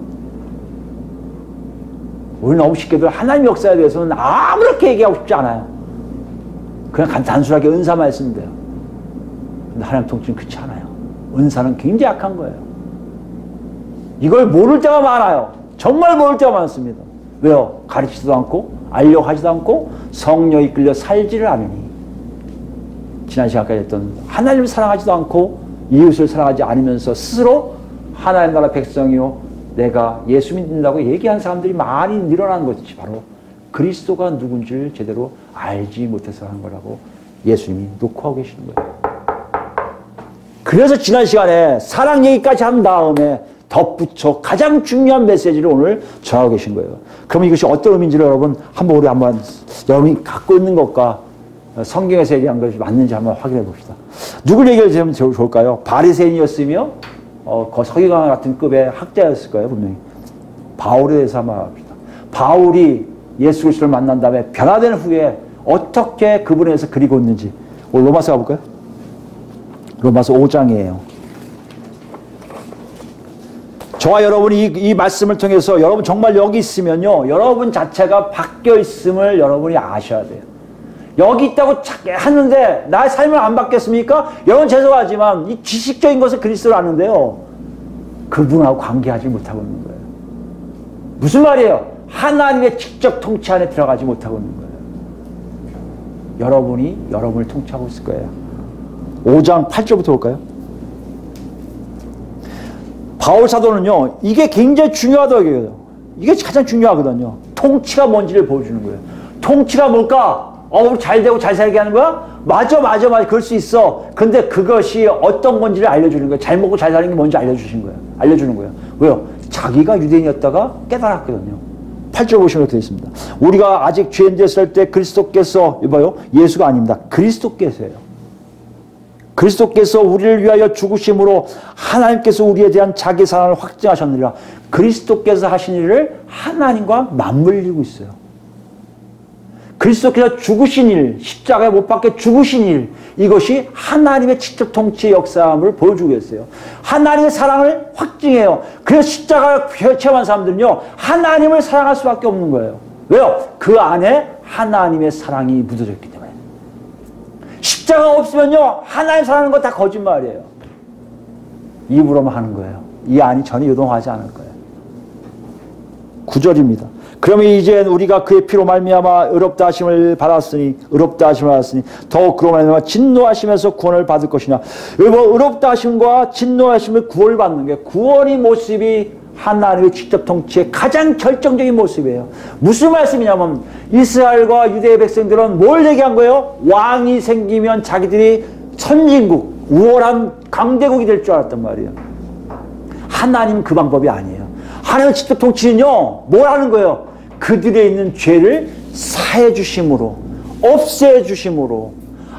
S1: 우리는 너무 쉽게들 하나님 역사에 대해서는 아무렇게 얘기하고 싶지 않아요. 그냥 단순하게 은사만 했으면 돼요. 근데 하나님 통치는 그렇지 않아요. 은사는 굉장히 약한 거예요. 이걸 모를 때가 많아요. 정말 모를 때가 많습니다. 왜요? 가르치지도 않고 알려고 하지도 않고 성령이 이끌려 살지를 않으니. 지난 시간까지 했던 하나님을 사랑하지도 않고 이웃을 사랑하지 않으면서 스스로 하나님 나라 백성이요 내가 예수 믿는다고 얘기한 사람들이 많이 늘어나는 것이 바로 그리스도가 누군지를 제대로 알지 못해서 하는 거라고 예수님이 녹화하고 계시는 거예요. 그래서 지난 시간에 사랑 얘기까지 한 다음에 덧붙여 가장 중요한 메시지를 오늘 전하고 계신 거예요. 그럼 이것이 어떤 의미인지를 여러분 여러분이 갖고 있는 것과 성경에서 얘기한 것이 맞는지 한번 확인해 봅시다. 누굴 얘기하면 좋을까요? 바리새인이었으며 서기관 같은 급의 학자였을 거예요. 분명히. 바울에 대해서 한번 합시다. 바울이 예수 그리스도를 만난 다음에 변화된 후에 어떻게 그분에 대해서 글이 걷는지 오늘 로마서 가볼까요? 로마서 5장이에요. 저와 여러분이 이 말씀을 통해서 여러분 정말 여기 있으면요. 여러분 자체가 바뀌어 있음을 여러분이 아셔야 돼요. 여기 있다고 하는데 나의 삶을 안 바뀌었습니까? 여러분 죄송하지만 이 지식적인 것을 그리스도를 아는데요. 그분하고 관계하지 못하고 있는 거예요. 무슨 말이에요? 하나님의 직접 통치 안에 들어가지 못하고 있는 거예요. 여러분이 여러분을 통치하고 있을 거예요. 5장 8절부터 볼까요? 바울 사도는요, 이게 굉장히 중요하다고요. 이게 가장 중요하거든요. 통치가 뭔지를 보여주는 거예요. 통치가 뭘까? 우리 잘 되고 잘 살게 하는 거야? 맞아. 그럴 수 있어. 근데 그것이 어떤 건지를 알려주는 거예요. 잘 먹고 잘 사는 게 뭔지 알려주는 거예요. 왜요? 자기가 유대인이었다가 깨달았거든요. 8절 보시면 이렇게 되어 있습니다. 우리가 아직 죄인 되었을 때 그리스도께서, 이봐요, 예수가 아닙니다. 그리스도께서예요. 그리스도께서 우리를 위하여 죽으심으로 하나님께서 우리에 대한 자기 사랑을 확증하셨느니라. 그리스도께서 하신 일을 하나님과 맞물리고 있어요. 그리스도께서 죽으신 일, 십자가에 못 박혀 죽으신 일, 이것이 하나님의 직접 통치의 역사함을 보여주고 있어요. 하나님의 사랑을 확증해요. 그래서 십자가를 체험한 사람들은요, 하나님을 사랑할 수밖에 없는 거예요. 왜요? 그 안에 하나님의 사랑이 묻어져 있기 때문에. 십자가 없으면요, 하나님 사랑하는 거 다 거짓말이에요. 입으로만 하는 거예요. 이 안이 전혀 요동하지 않을 거예요. 9절입니다. 그러면 이제 우리가 그의 피로 말미암아 의롭다 하심을 받았으니 더욱 그로 말미암아 진노하심에서 구원을 받을 것이냐. 여러분, 의롭다 하심과 진노하심을 구원을 받는 게, 구원의 모습이 하나님의 직접 통치의 가장 결정적인 모습이에요. 무슨 말씀이냐면, 이스라엘과 유대의 백성들은 뭘 얘기한 거예요? 왕이 생기면 자기들이 선진국, 우월한 강대국이 될 줄 알았단 말이에요. 하나님은 그 방법이 아니에요. 하나님의 직접 통치는요, 뭘 하는 거예요? 그들에 있는 죄를 사해 주심으로, 없애 주심으로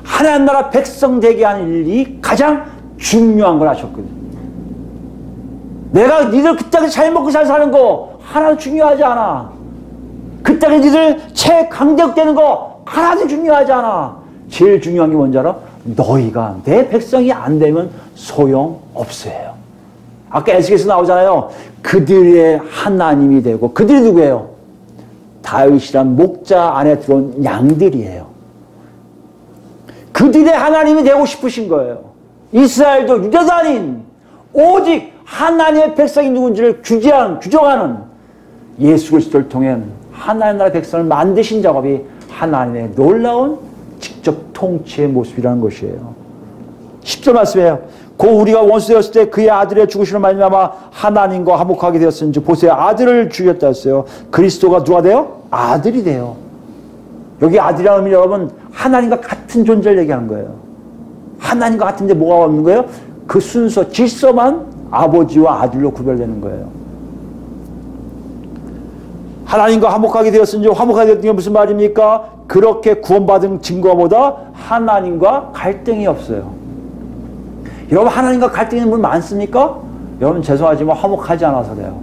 S1: 하나님 나라 백성 되게 하는 일이 가장 중요한 걸 하셨거든요. 내가 니들 그따위 잘 먹고 잘 사는 거 하나도 중요하지 않아. 그따위 니들 강대국 되는 거 하나도 중요하지 않아. 제일 중요한 게 뭔지 알아? 너희가 내 백성이 안 되면 소용없어요. 아까 에스겔에서 나오잖아요. 그들의 하나님이 되고, 그들이 누구예요? 다윗이란 목자 안에 들어온 양들이에요. 그들의 하나님이 되고 싶으신 거예요. 이스라엘도 유대도 아닌 오직 하나님의 백성이 누군지를 규정하는 예수 그리스도를 통해 하나님 나라 백성을 만드신 작업이 하나님의 놀라운 직접 통치의 모습이라는 것이에요. 10절 말씀이에요. 고 우리가 원수 되었을 때 그의 아들의 죽으심으로 말미암아 하나님과 화목하게 되었은지 보세요. 아들을 죽였다 했어요. 그리스도가 누가 돼요? 아들이 돼요. 여기 아들이라는 의미, 여러분, 하나님과 같은 존재를 얘기하는 거예요. 하나님과 같은데 뭐가 없는 거예요? 그 순서, 질서만 아버지와 아들로 구별되는 거예요. 하나님과 화목하게 되었은지, 화목하게 되었던 게 무슨 말입니까? 그렇게 구원받은 증거보다 하나님과 갈등이 없어요. 여러분, 하나님과 갈등이 있는 분 많습니까? 여러분, 죄송하지만 화목하지 않아서 그래요.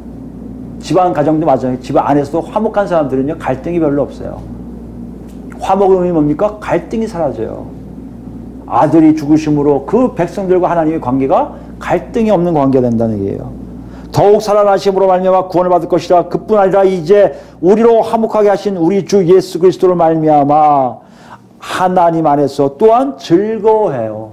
S1: 집안 가정도 마찬가지예요. 집안 안에서도 화목한 사람들은요, 갈등이 별로 없어요. 화목의 의미 뭡니까? 갈등이 사라져요. 아들이 죽으심으로 그 백성들과 하나님의 관계가 갈등이 없는 관계가 된다는 얘기예요. 더욱 살아나심으로 말미암아 구원을 받을 것이라. 그뿐 아니라 이제 우리로 화목하게 하신 우리 주 예수 그리스도를 말미암아 하나님 안에서 또한 즐거워해요.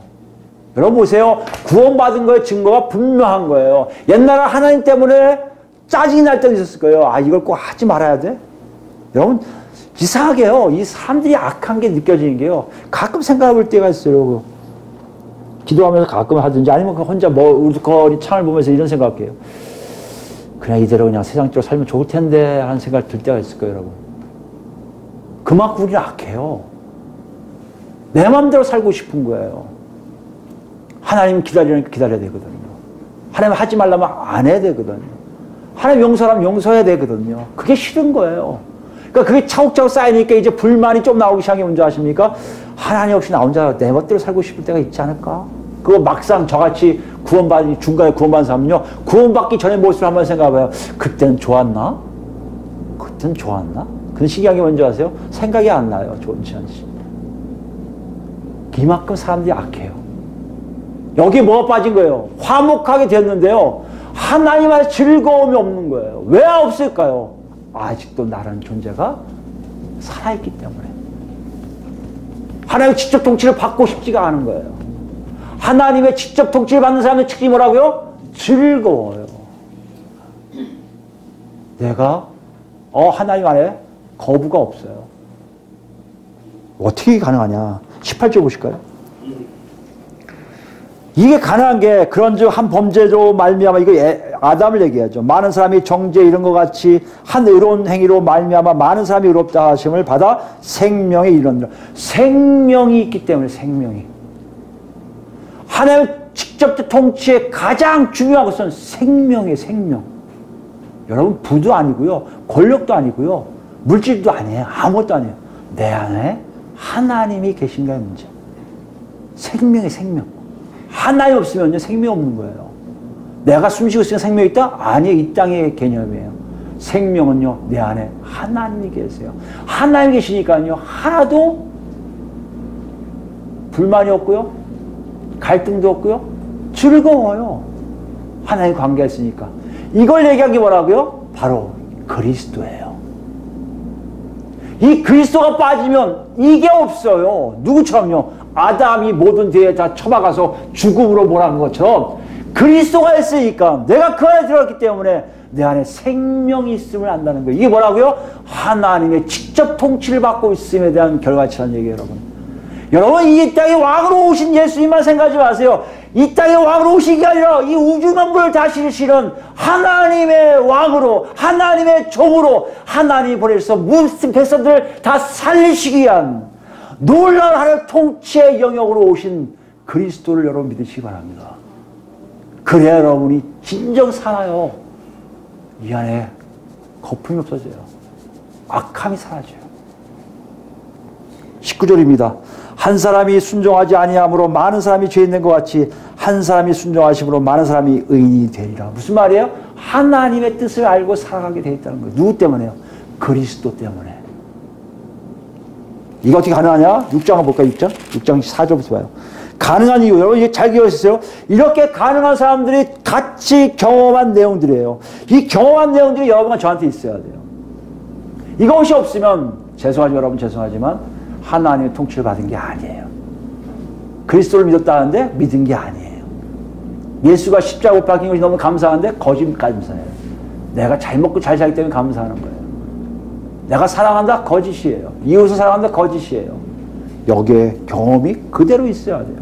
S1: 여러분 보세요. 구원받은 거의 증거가 분명한 거예요. 옛날에 하나님 때문에 짜증이 날 때도 있었을 거예요. 이걸 꼭 하지 말아야 돼? 여러분, 이상하게요. 이 사람들이 악한 게 느껴지는 게요. 가끔 생각해 볼 때가 있어요. 기도하면서 가끔 하든지 아니면 혼자 우두커니 창을 보면서 이런 생각해요. 그냥 이대로 그냥 세상적으로 살면 좋을 텐데 하는 생각 들 때가 있을 거예요, 여러분. 그만큼 우리는 악해요. 내 마음대로 살고 싶은 거예요. 하나님 기다리니까 기다려야 되거든요. 하나님 하지 말라면 안 해야 되거든요. 하나님 용서하면 용서해야 되거든요. 그게 싫은 거예요. 그러니까 그게 차곡차곡 쌓이니까 이제 불만이 좀 나오기 시작하면 뭔지 아십니까? 하나님 없이 나 혼자 내 멋대로 살고 싶을 때가 있지 않을까? 그거 막상 저같이 중간에 구원받은 사람은요, 구원받기 전의 모습을 한번 생각해봐요. 그때는 좋았나? 그때는 좋았나? 근데 신기한 게 뭔지 아세요? 생각이 안 나요. 좋지 않지. 이만큼 사람들이 악해요. 여기 뭐가 빠진 거예요? 화목하게 됐는데요, 하나님 안에 즐거움이 없는 거예요. 왜 없을까요? 아직도 나라는 존재가 살아있기 때문에. 하나님의 직접 통치를 받고 싶지가 않은 거예요. 하나님의 직접 통치를 받는 사람의 특징이 뭐라고요? 즐거워요. 내가 하나님 안에 거부가 없어요. 어떻게 가능하냐? 18절 보실까요? 이게 가능한 게 그런즉 한 범죄로 말미암아 이거 아담을 얘기하죠. 많은 사람이 정죄 이런 것 같이 한 의로운 행위로 말미암아 많은 사람이 의롭다 하심을 받아 생명에 이르느니라. 생명이 있기 때문에 생명이. 하나님 직접 통치의 가장 중요한 것은 생명이에요. 생명. 여러분 부도 아니고요. 권력도 아니고요. 물질도 아니에요. 아무것도 아니에요. 내 안에 하나님이 계신가의 문제. 생명의 생명. 하나님 없으면요 생명 없는 거예요. 내가 숨쉬고 있으면 생명이 있다? 아니에요. 이 땅의 개념이에요. 생명은요 내 안에 하나님이 계세요. 하나님 계시니까요 하나도 불만이 없고요. 갈등도 없고요. 즐거워요. 하나님 관계가 있으니까. 이걸 얘기한 게 뭐라고요? 바로 그리스도예요. 이 그리스도가 빠지면 이게 없어요. 누구처럼요? 아담이 모든 죄에 다 처박아서 죽음으로 몰아간 것처럼 그리스도가 있으니까 내가 그 안에 들어갔기 때문에 내 안에 생명이 있음을 안다는 거예요. 이게 뭐라고요? 하나님의 직접 통치를 받고 있음에 대한 결과치라는 얘기예요, 여러분. 여러분 이 땅에 왕으로 오신 예수님만 생각하지 마세요. 이 땅에 왕으로 오신 게 아니라 이 우주 만물을 다스리시는 하나님의 왕으로 하나님의 종으로 하나님이 보내셔서 무슨 백성들을 다 살리시기 위한 놀라운 하나님의 통치의 영역으로 오신 그리스도를 여러분 믿으시기 바랍니다. 그래야 여러분이 진정 살아요. 이 안에 거품이 없어져요. 악함이 사라져요. 19절입니다. 한 사람이 순종하지 아니함으로 많은 사람이 죄 있는 것 같이 한 사람이 순종하심으로 많은 사람이 의인이 되리라. 무슨 말이에요? 하나님의 뜻을 알고 살아가게 되어 있다는 거예요. 누구 때문에요? 그리스도 때문에. 이거 어떻게 가능하냐? 6장 한번 볼까요? 6장 4절부터 봐요. 가능한 이유, 여러분 이게 잘 기억하셨어요? 이렇게 가능한 사람들이 같이 경험한 내용들이에요. 이 경험한 내용들이 여러분과 저한테 있어야 돼요. 이것이 없으면 죄송하지만 여러분 죄송하지만 하나님의 통치를 받은 게 아니에요. 그리스도를 믿었다는데 믿은 게 아니에요. 예수가 십자가 못 박힌 것이 너무 감사한데 거짓 감사해요. 내가 잘 먹고 잘 살기 때문에 감사하는 거예요. 내가 사랑한다? 거짓이에요. 이웃을 사랑한다? 거짓이에요. 여기에 경험이 그대로 있어야 돼요.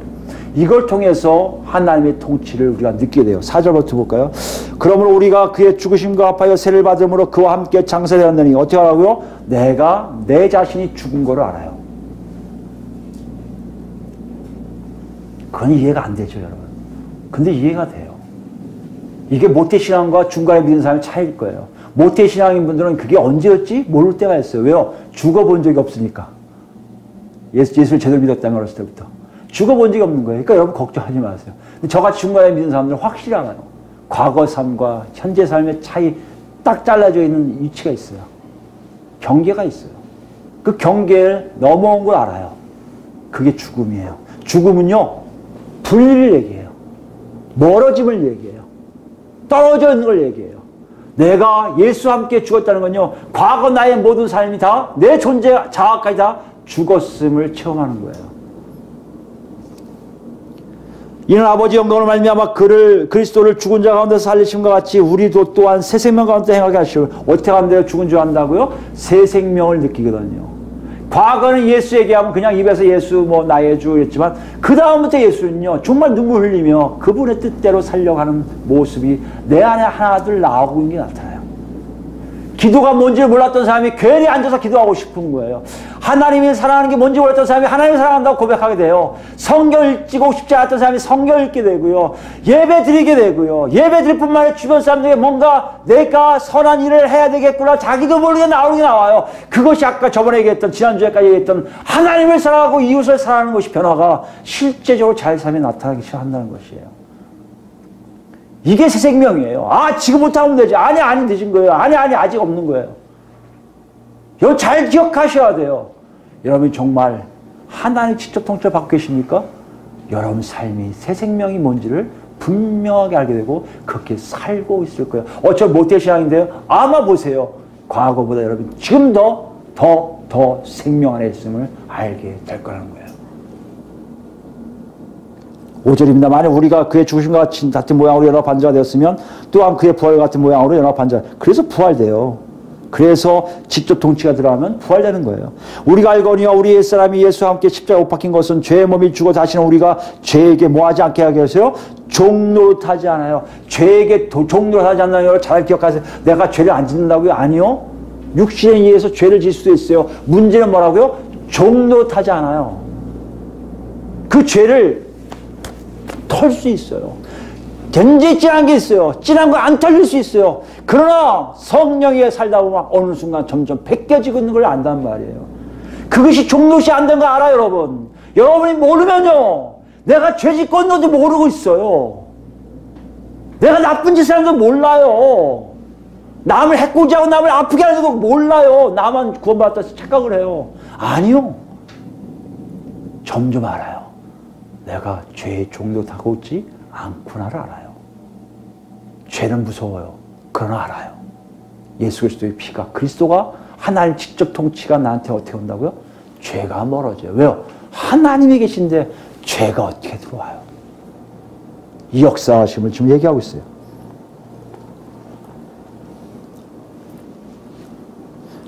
S1: 이걸 통해서 하나님의 통치를 우리가 느끼게 돼요. 4절부터 볼까요? 그러므로 우리가 그의 죽으심과 합하여 세를 받음으로 그와 함께 장사되었느니 어떻게 하라고요? 내가 내 자신이 죽은 거를 알아요. 그건 이해가 안 되죠, 여러분. 근데 이해가 돼요. 이게 모태신앙과 중간에 믿는 사람의 차이일 거예요. 모태신앙인 분들은 그게 언제였지? 모를 때가 있어요. 왜요? 죽어본 적이 없으니까. 예수를 제대로 믿었다면 어렸을 때부터. 죽어본 적이 없는 거예요. 그러니까 여러분 걱정하지 마세요. 근데 저같이 중간에 믿는 사람들은 확실히 알아요. 과거 삶과 현재 삶의 차이 딱 잘라져 있는 위치가 있어요. 경계가 있어요. 그 경계를 넘어온 걸 알아요. 그게 죽음이에요. 죽음은요, 분리를 얘기해요. 멀어짐을 얘기해요. 떨어져 있는 걸 얘기해요. 내가 예수와 함께 죽었다는 건요, 과거 나의 모든 삶이 다, 내 존재 자아까지 다 죽었음을 체험하는 거예요. 이는 아버지 영광으로 말미암아 그리스도를 죽은 자 가운데서 살리심과 같이 우리도 또한 새 생명 가운데 행하게 하시고, 어떻게 하면 돼요? 죽은 줄 안다고요? 새 생명을 느끼거든요. 과거는 예수 얘기하면 그냥 입에서 예수 뭐 나의 주 했지만 그 다음부터 예수는요 정말 눈물 흘리며 그분의 뜻대로 살려가는 모습이 내 안에 하나둘 나오고 있는 게 나타나요. 기도가 뭔지를 몰랐던 사람이 괜히 앉아서 기도하고 싶은 거예요. 하나님이 사랑하는 게 뭔지 몰랐던 사람이 하나님을 사랑한다고 고백하게 돼요. 성경 읽고 싶지 않았던 사람이 성경 읽게 되고요. 예배 드리게 되고요. 예배 드릴 뿐만 아니라 주변 사람들에게 뭔가 내가 선한 일을 해야 되겠구나 자기도 모르게 나오는 게 나와요. 그것이 아까 저번에 얘기했던 지난주에까지 얘기했던 하나님을 사랑하고 이웃을 사랑하는 것이 변화가 실제적으로 자기 삶에 나타나기 시작한다는 것이에요. 이게 새 생명이에요. 아, 지금부터 하면 되지. 아니, 늦은 거예요. 아니, 아직 없는 거예요. 이거 잘 기억하셔야 돼요. 여러분이 정말 하나님 직접 통치를 받고 계십니까? 여러분 삶이 새 생명이 뭔지를 분명하게 알게 되고 그렇게 살고 있을 거예요. 저 모태신앙인데요. 아마 보세요. 과거보다 여러분 지금 더 생명 안에 있음을 알게 될 거라는 거예요. 5절입니다. 만약 우리가 그의 죽으심과 같은 모양으로 연합한 자가 되었으면 또한 그의 부활 같은 모양으로 연합한 자. 그래서 부활돼요. 그래서 직접 통치가 들어가면 부활되는 거예요. 우리가 알거니와 우리 옛사람이 예수와 함께 십자가에 못 박힌 것은 죄의 몸이 죽어 다시는 우리가 죄에게 뭐하지 않게 하게 하세요? 종노릇하지 않아요. 죄에게 종노릇하지 않는 걸 잘 기억하세요. 내가 죄를 안 짓는다고요? 아니요. 육신에 의해서 죄를 질 수도 있어요. 문제는 뭐라고요? 종노릇하지 않아요. 그 죄를 털 수 있어요. 굉장히 진한 게 있어요. 진한 거 안 털릴 수 있어요. 그러나 성령에 살다 보면 어느 순간 점점 벗겨지고 있는 걸 안단 말이에요. 그것이 종노릇이 안 된 거 알아요, 여러분? 여러분이 모르면요, 내가 죄 짓고 있는지 모르고 있어요. 내가 나쁜 짓을 하는 거 몰라요. 남을 해코지하고 남을 아프게 하는 거 몰라요. 나만 구원받았다 착각을 해요. 아니요. 점점 알아요. 내가 죄의 종노릇하고 있지 않구나를 알아요. 죄는 무서워요. 그러나 알아요. 예수 그리스도의 피가, 그리스도가 하나님 직접 통치가 나한테 어떻게 온다고요? 죄가 멀어져요. 왜요? 하나님이 계신데 죄가 어떻게 들어와요? 이 역사하심을 지금 얘기하고 있어요.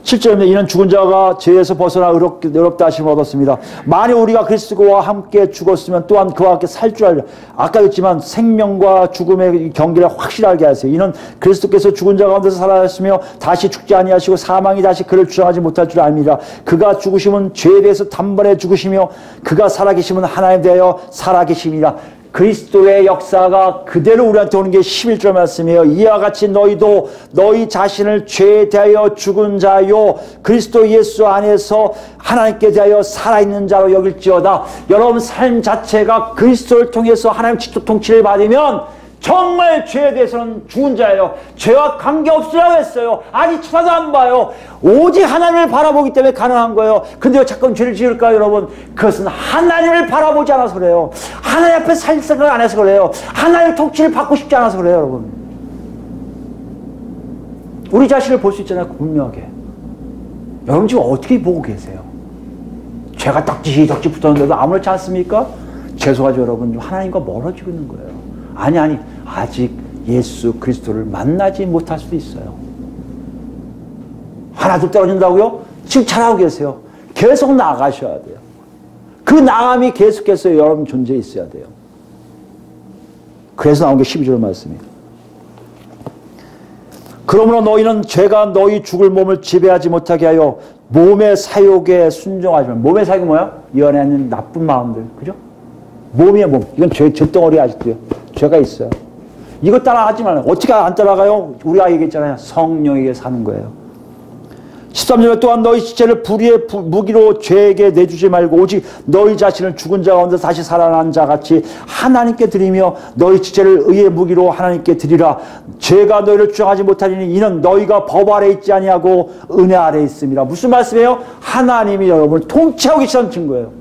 S1: 7절에 이는 죽은 자가 죄에서 벗어나 의롭다 하심을 얻었습니다. 만일 우리가 그리스도와 함께 죽었으면 또한 그와 함께 살 줄 알라. 아까 했지만 생명과 죽음의 경계를 확실하게 하세요. 이는 그리스도께서 죽은 자 가운데서 살아났으며 다시 죽지 아니하시고 사망이 다시 그를 주장하지 못할 줄 압니다. 그가 죽으심은 죄에 대해서 단번에 죽으시며 그가 살아계심은 하나님에 대하여 살아계심이라. 그리스도의 역사가 그대로 우리한테 오는 게 11절 말씀이에요. 이와 같이 너희도 너희 자신을 죄에 대하여 죽은 자요 그리스도 예수 안에서 하나님께 대하여 살아있는 자로 여길지어다. 여러분 삶 자체가 그리스도를 통해서 하나님 직접 통치를 받으면 정말 죄에 대해서는 죽은 자예요. 죄와 관계없으라고 했어요. 아니 쳐다도 안 봐요. 오직 하나님을 바라보기 때문에 가능한 거예요. 근데 왜 자꾸 죄를 지을까요, 여러분? 그것은 하나님을 바라보지 않아서 그래요. 하나님 앞에 살 생각을 안 해서 그래요. 하나님의 통치를 받고 싶지 않아서 그래요, 여러분. 우리 자신을 볼 수 있잖아요, 분명하게. 여러분 지금 어떻게 보고 계세요? 죄가 덕지 붙었는데도 아무렇지 않습니까? 죄송하죠, 여러분. 하나님과 멀어지고 있는 거예요. 아니 아직 예수 그리스도를 만나지 못할 수도 있어요. 하나도 떨어진다고요? 지금 잘하고 계세요. 계속 나아가셔야 돼요. 그 나감이 계속해서 여러분 존재에 있어야 돼요. 그래서 나온 게 12절 말씀이에요. 그러므로 너희는 죄가 너희 죽을 몸을 지배하지 못하게 하여 몸의 사욕에 순종하지 말. 몸의 사욕이 뭐야? 이 안에 있는 나쁜 마음들, 그죠? 몸이에요, 몸. 이건 죄덩어리 아직도요. 죄가 있어요. 이거 따라하지 말아요. 어떻게 안 따라가요? 우리가 얘기했잖아요. 성령에게 사는 거예요. 13절에 또한 너희 지체를 불의의 무기로 죄에게 내주지 말고 오직 너희 자신을 죽은 자 가운데 다시 살아난 자 같이 하나님께 드리며 너희 지체를 의의 무기로 하나님께 드리라. 죄가 너희를 주장하지 못하리니 이는 너희가 법 아래 있지 아니하고 은혜 아래 있습니다. 무슨 말씀이에요? 하나님이 여러분을 통치하고 계시다는 증거예요.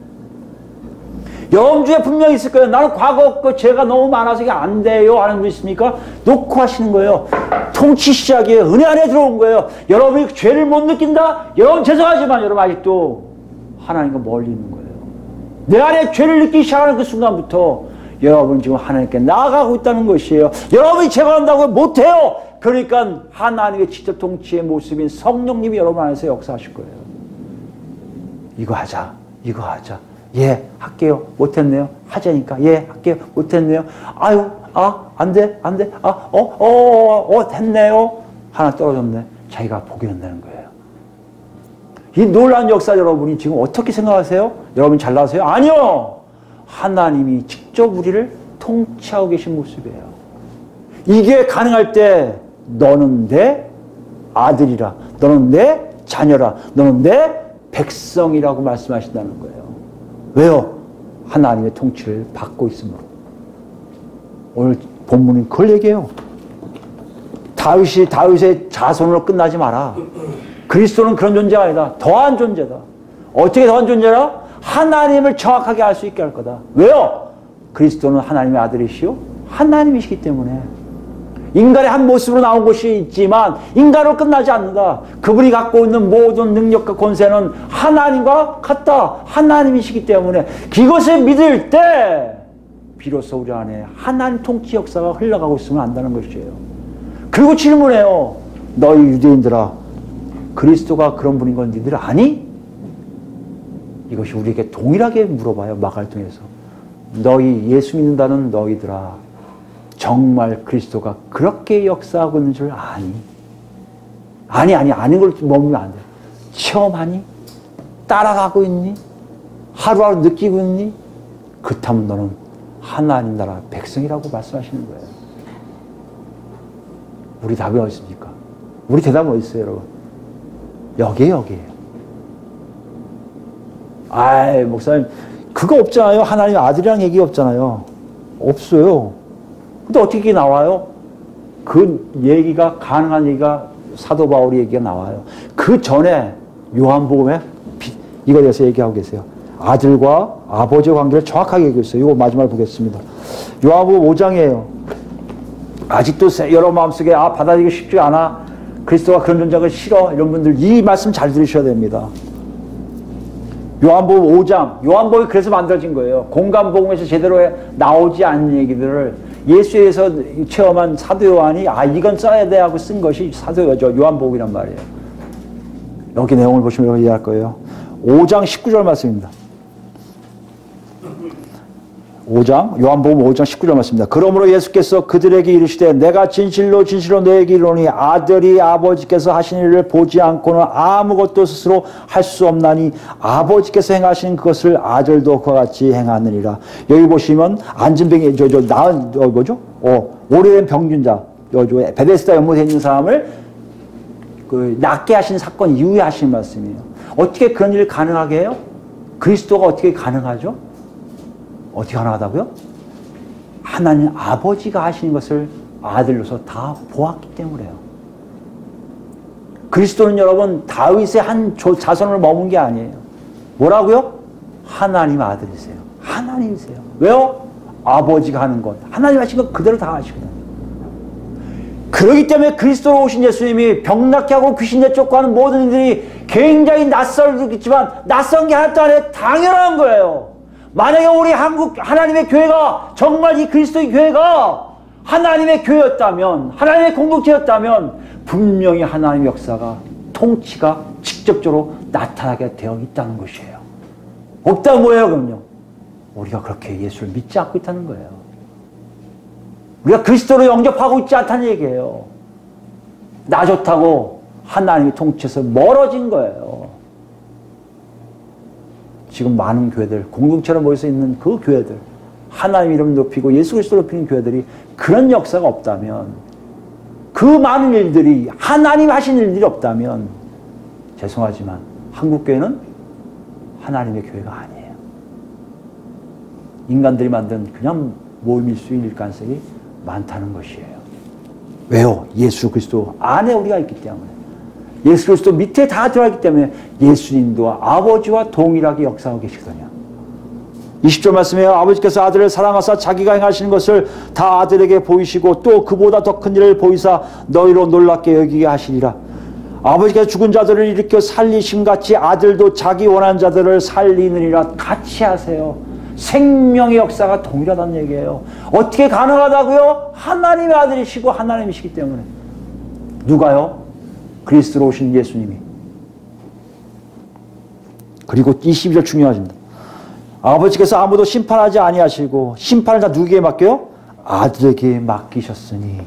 S1: 여러분 중에 분명히 있을 거예요. 나는 과거 그 죄가 너무 많아서 이게 안 돼요 하는 분 있습니까? 놓고 하시는 거예요. 통치 시작이에요. 은혜 안에 들어온 거예요. 여러분이 죄를 못 느낀다? 여러분 죄송하지만 여러분 아직도 하나님과 멀리 있는 거예요. 내 안에 죄를 느끼기 시작하는 그 순간부터 여러분 지금 하나님께 나아가고 있다는 것이에요. 여러분이 죄가 난다고 못해요. 그러니까 하나님의 직접 통치의 모습인 성령님이 여러분 안에서 역사하실 거예요. 이거 하자. 이거 하자. 예, 할게요. 못했네요. 하자니까. 예, 할게요. 못했네요. 아유, 안 돼. 됐네요. 하나 떨어졌네. 자기가 포기한다는 거예요. 이 놀라운 역사 여러분이 지금 어떻게 생각하세요? 여러분 잘나세요? 아니요! 하나님이 직접 우리를 통치하고 계신 모습이에요. 이게 가능할 때 너는 내 아들이라. 너는 내 자녀라. 너는 내 백성이라고 말씀하신다는 거예요. 왜요? 하나님의 통치를 받고 있으므로. 오늘 본문은 그걸 얘기해요. 다윗의 자손으로 끝나지 마라. 그리스도는 그런 존재가 아니다. 더한 존재다. 어떻게 더한 존재라? 하나님을 정확하게 알 수 있게 할 거다. 왜요? 그리스도는 하나님의 아들이시오. 하나님이시기 때문에. 인간의 한 모습으로 나온 것이 있지만 인간으로 끝나지 않는다. 그분이 갖고 있는 모든 능력과 권세는 하나님과 같다. 하나님이시기 때문에 그것을 믿을 때 비로소 우리 안에 하나님 통치 역사가 흘러가고 있으면 안다는 것이에요. 그리고 질문해요. 너희 유대인들아, 그리스도가 그런 분인 건 니들 아니? 이것이 우리에게 동일하게 물어봐요. 마가를 통해서. 너희 예수 믿는다는 너희들아, 정말 그리스도가 그렇게 역사하고 있는 줄 아니? 아니 아는 걸 머물면 안 돼. 체험하니? 따라가고 있니? 하루하루 느끼고 있니? 그렇다면 너는 하나님 나라 백성이라고 말씀하시는 거예요. 우리 답이 어디 있습니까? 우리 대답은 어디 있어요, 여러분? 여기에요. 아이, 목사님, 그거 없잖아요. 하나님 아들이랑 얘기 없잖아요. 없어요. 근데 어떻게 나와요? 그 얘기가, 가능한 얘기가 사도 바울의 얘기가 나와요. 그 전에 요한복음에 이거에 대해서 얘기하고 계세요. 아들과 아버지의 관계를 정확하게 얘기하고 있어요. 이거 마지막에 보겠습니다. 요한복음 5장이에요. 아직도 여러분 마음속에 받아들이기 쉽지 않아. 그리스도가 그런 존재가 싫어. 이런 분들 이 말씀 잘 들으셔야 됩니다. 요한복음 5장. 요한복음이 그래서 만들어진 거예요. 공간복음에서 제대로 나오지 않는 얘기들을 예수에 대해서 체험한 사도 요한이 이건 써야 돼 하고 쓴 것이 요한복음이란 말이에요. 여기 내용을 보시면 이해할 거예요. 5장 19절 말씀입니다. 5장, 요한복음 5장 19절 말씀입니다. 그러므로 예수께서 그들에게 이르시되 내가 진실로 너에게 이르노니 아들이 아버지께서 하신 일을 보지 않고는 아무것도 스스로 할 수 없나니 아버지께서 행하신 그것을 아들도 그와 같이 행하느니라. 여기 보시면 안진병이 오래된 병균자 베데스다 연못에 있는 사람을 낫게 하신 사건 이후에 하신 말씀이에요. 어떻게 그런 일을 가능하게 해요? 그리스도가 어떻게 가능하죠? 어떻게 가능하다고요? 하나님 아버지가 하시는 것을 아들로서 다 보았기 때문에요. 그리스도는 여러분 다윗의 한 자손을 머문 게 아니에요. 뭐라고요? 하나님 아들이세요. 하나님이세요. 왜요? 아버지가 하는 것, 하나님 하신 것 그대로 다 하시거든요. 그렇기 때문에 그리스도로 오신 예수님이 병낫게 하고 귀신에 쫓고 하는 모든 일들이 굉장히 낯설겠지만 낯선 게 하나도 아니라 당연한 거예요. 만약에 우리 한국 하나님의 교회가 정말 이 그리스도의 교회가 하나님의 교회였다면, 하나님의 공동체였다면 분명히 하나님의 역사가, 통치가 직접적으로 나타나게 되어 있다는 것이에요. 없다면 뭐예요 그럼요? 우리가 그렇게 예수를 믿지 않고 있다는 거예요. 우리가 그리스도로 영접하고 있지 않다는 얘기예요. 나 좋다고 하나님의 통치에서 멀어진 거예요. 지금 많은 교회들, 공동체로 모여서 있는 그 교회들, 하나님 이름 높이고 예수 그리스도 높이는 교회들이 그런 역사가 없다면, 그 많은 일들이 하나님 하신 일들이 없다면 죄송하지만 한국교회는 하나님의 교회가 아니에요. 인간들이 만든 그냥 모임일 수 있을 가능성이 많다는 것이에요. 왜요? 예수 그리스도 안에 우리가 있기 때문에. 예수 그리스도 밑에 다 들어가기 때문에 예수님도 아버지와 동일하게 역사하고 계시거든요. 20절 말씀에요. 아버지께서 아들을 사랑하사 자기가 행하시는 것을 다 아들에게 보이시고 또 그보다 더 큰 일을 보이사 너희로 놀랍게 여기게 하시리라. 아버지께서 죽은 자들을 일으켜 살리심같이 아들도 자기 원하는 자들을 살리느니라. 같이 하세요. 생명의 역사가 동일하다는 얘기예요. 어떻게 가능하다고요? 하나님의 아들이시고 하나님이시기 때문에. 누가요? 그리스도로 오신 예수님이. 그리고 22절 중요하십니다. 아버지께서 아무도 심판하지 아니하시고 심판을 다 누구에게 맡겨요? 아들에게 맡기셨으니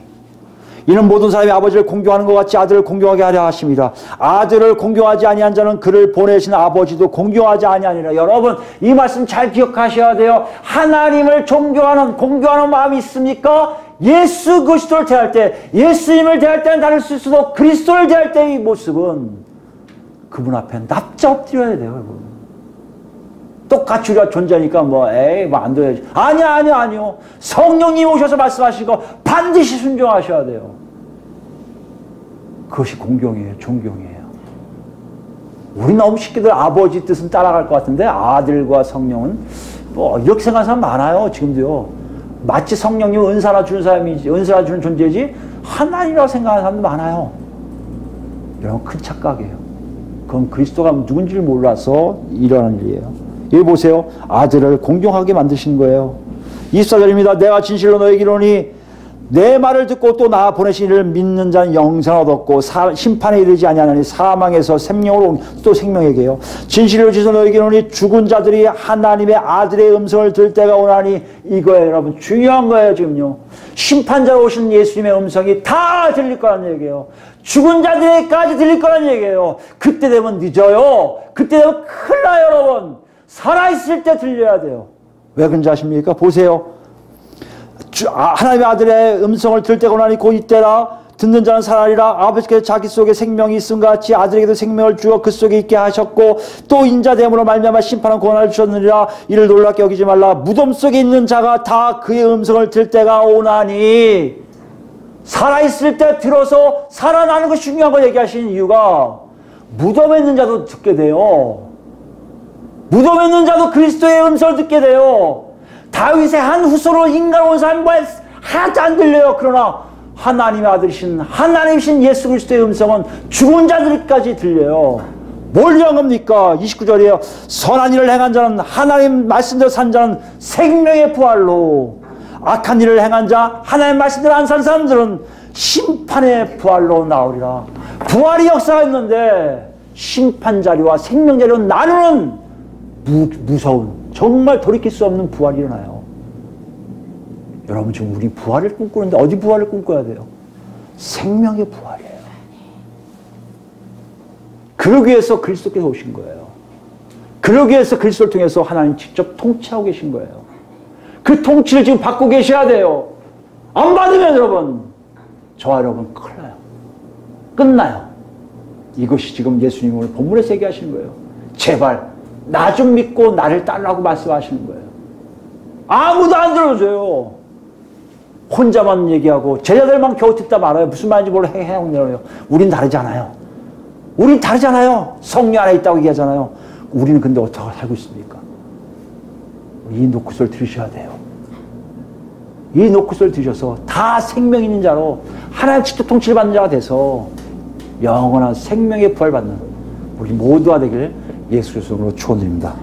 S1: 이는 모든 사람이 아버지를 공경하는 것 같이 아들을 공경하게 하려 하심이라. 아들을 공경하지 아니한 자는 그를 보내신 아버지도 공경하지 아니하니라. 여러분 이 말씀 잘 기억하셔야 돼요. 하나님을 존경하는 공경하는 마음이 있습니까? 예수 그리스도를 대할 때, 예수님을 대할 때는 다를 수 있어도 그리스도를 대할 때의 모습은 그분 앞에 납작 엎드려야 돼요. 여러분. 똑같이 우리가 존재하니까 안 돼야지. 아니요. 성령님 오셔서 말씀하시고 반드시 순종하셔야 돼요. 그것이 공경이에요. 존경이에요. 우리 너무 쉽게들 아버지 뜻은 따라갈 것 같은데 아들과 성령은 이렇게 생각하는 사람 많아요. 지금도요. 마치 성령님 은사나 주는 사람이지, 은사나 주는 존재지 하나님이라고 생각하는 사람도 많아요. 여러분 큰 착각이에요. 그건 그리스도가 누군지를 몰라서 일어나는 일이에요. 여기 보세요. 아들을 공경하게 만드신 거예요. 24절입니다. 내가 진실로 너에게 이르노니 내 말을 듣고 또 나 보내신 이를 믿는 자는 영생을 얻었고 심판에 이르지 아니하나니 사망에서 생명으로 또 생명에게요. 진실로 지서 너희에게 이르노니 죽은 자들이 하나님의 아들의 음성을 들을 때가 오나니 이거예요. 여러분 중요한 거예요. 지금요. 심판자로 오신 예수님의 음성이 다 들릴 거라는 얘기예요. 죽은 자들에게까지 들릴 거라는 얘기예요. 그때 되면 늦어요. 그때 되면 큰일 나요. 여러분 살아있을 때 들려야 돼요. 왜 그런지 아십니까? 보세요. 하나님의 아들의 음성을 들을 때가 오나니 곧 이때라. 듣는 자는 살아리라. 아버지께서 자기 속에 생명이 있음 같이 아들에게도 생명을 주어 그 속에 있게 하셨고 또 인자됨으로 말미암아 심판은 고난을 주셨느니라. 이를 놀랍게 여기지 말라. 무덤 속에 있는 자가 다 그의 음성을 들을 때가 오나니. 살아있을 때 들어서 살아나는 것이 중요한 걸 얘기하시는 이유가 무덤에 있는 자도 듣게 돼요. 무덤에 있는 자도 그리스도의 음성을 듣게 돼요. 다윗의 한 후손으로 인간 온 사람과 하나도 안 들려요. 그러나 하나님의 아들이신 하나님이신 예수 그리스도의 음성은 죽은 자들까지 들려요. 뭘 위한 겁니까? 29절이에요. 선한 일을 행한 자는 하나님 말씀대로 산 자는 생명의 부활로, 악한 일을 행한 자 하나님 말씀대로 안 산 사람들은 심판의 부활로 나오리라. 부활이 역사가 있는데 심판 자리와 생명 자리로 나누는 무서운 정말 돌이킬 수 없는 부활이 일어나요. 여러분 지금 우리 부활을 꿈꾸는데 어디 부활을 꿈꿔야 돼요? 생명의 부활이에요. 그러기 위해서 그리스도께서 오신 거예요. 그러기 위해서 그리스도를 통해서 하나님 직접 통치하고 계신 거예요. 그 통치를 지금 받고 계셔야 돼요. 안 받으면 여러분 저와 여러분 큰일 나요. 끝나요. 이것이 지금 예수님 오늘 본문에서 얘기하시는 거예요. 제발 나 좀 믿고 나를 따르라고 말씀하시는 거예요. 아무도 안 들어줘요. 혼자만 얘기하고 제자들만 겨우 듣다 말아요. 무슨 말인지 몰라 해요. 우린 다르잖아요. 우린 다르잖아요. 성령 안에 있다고 얘기하잖아요. 우리는 근데 어떻게 살고 있습니까? 이 노크소를 들으셔야 돼요. 이 노크소를 들으셔서 다 생명 있는 자로 하나님 직접 통치를 받는 자가 돼서 영원한 생명의 부활 받는 우리 모두가 되길 예수 그리스도로 축원드립니다.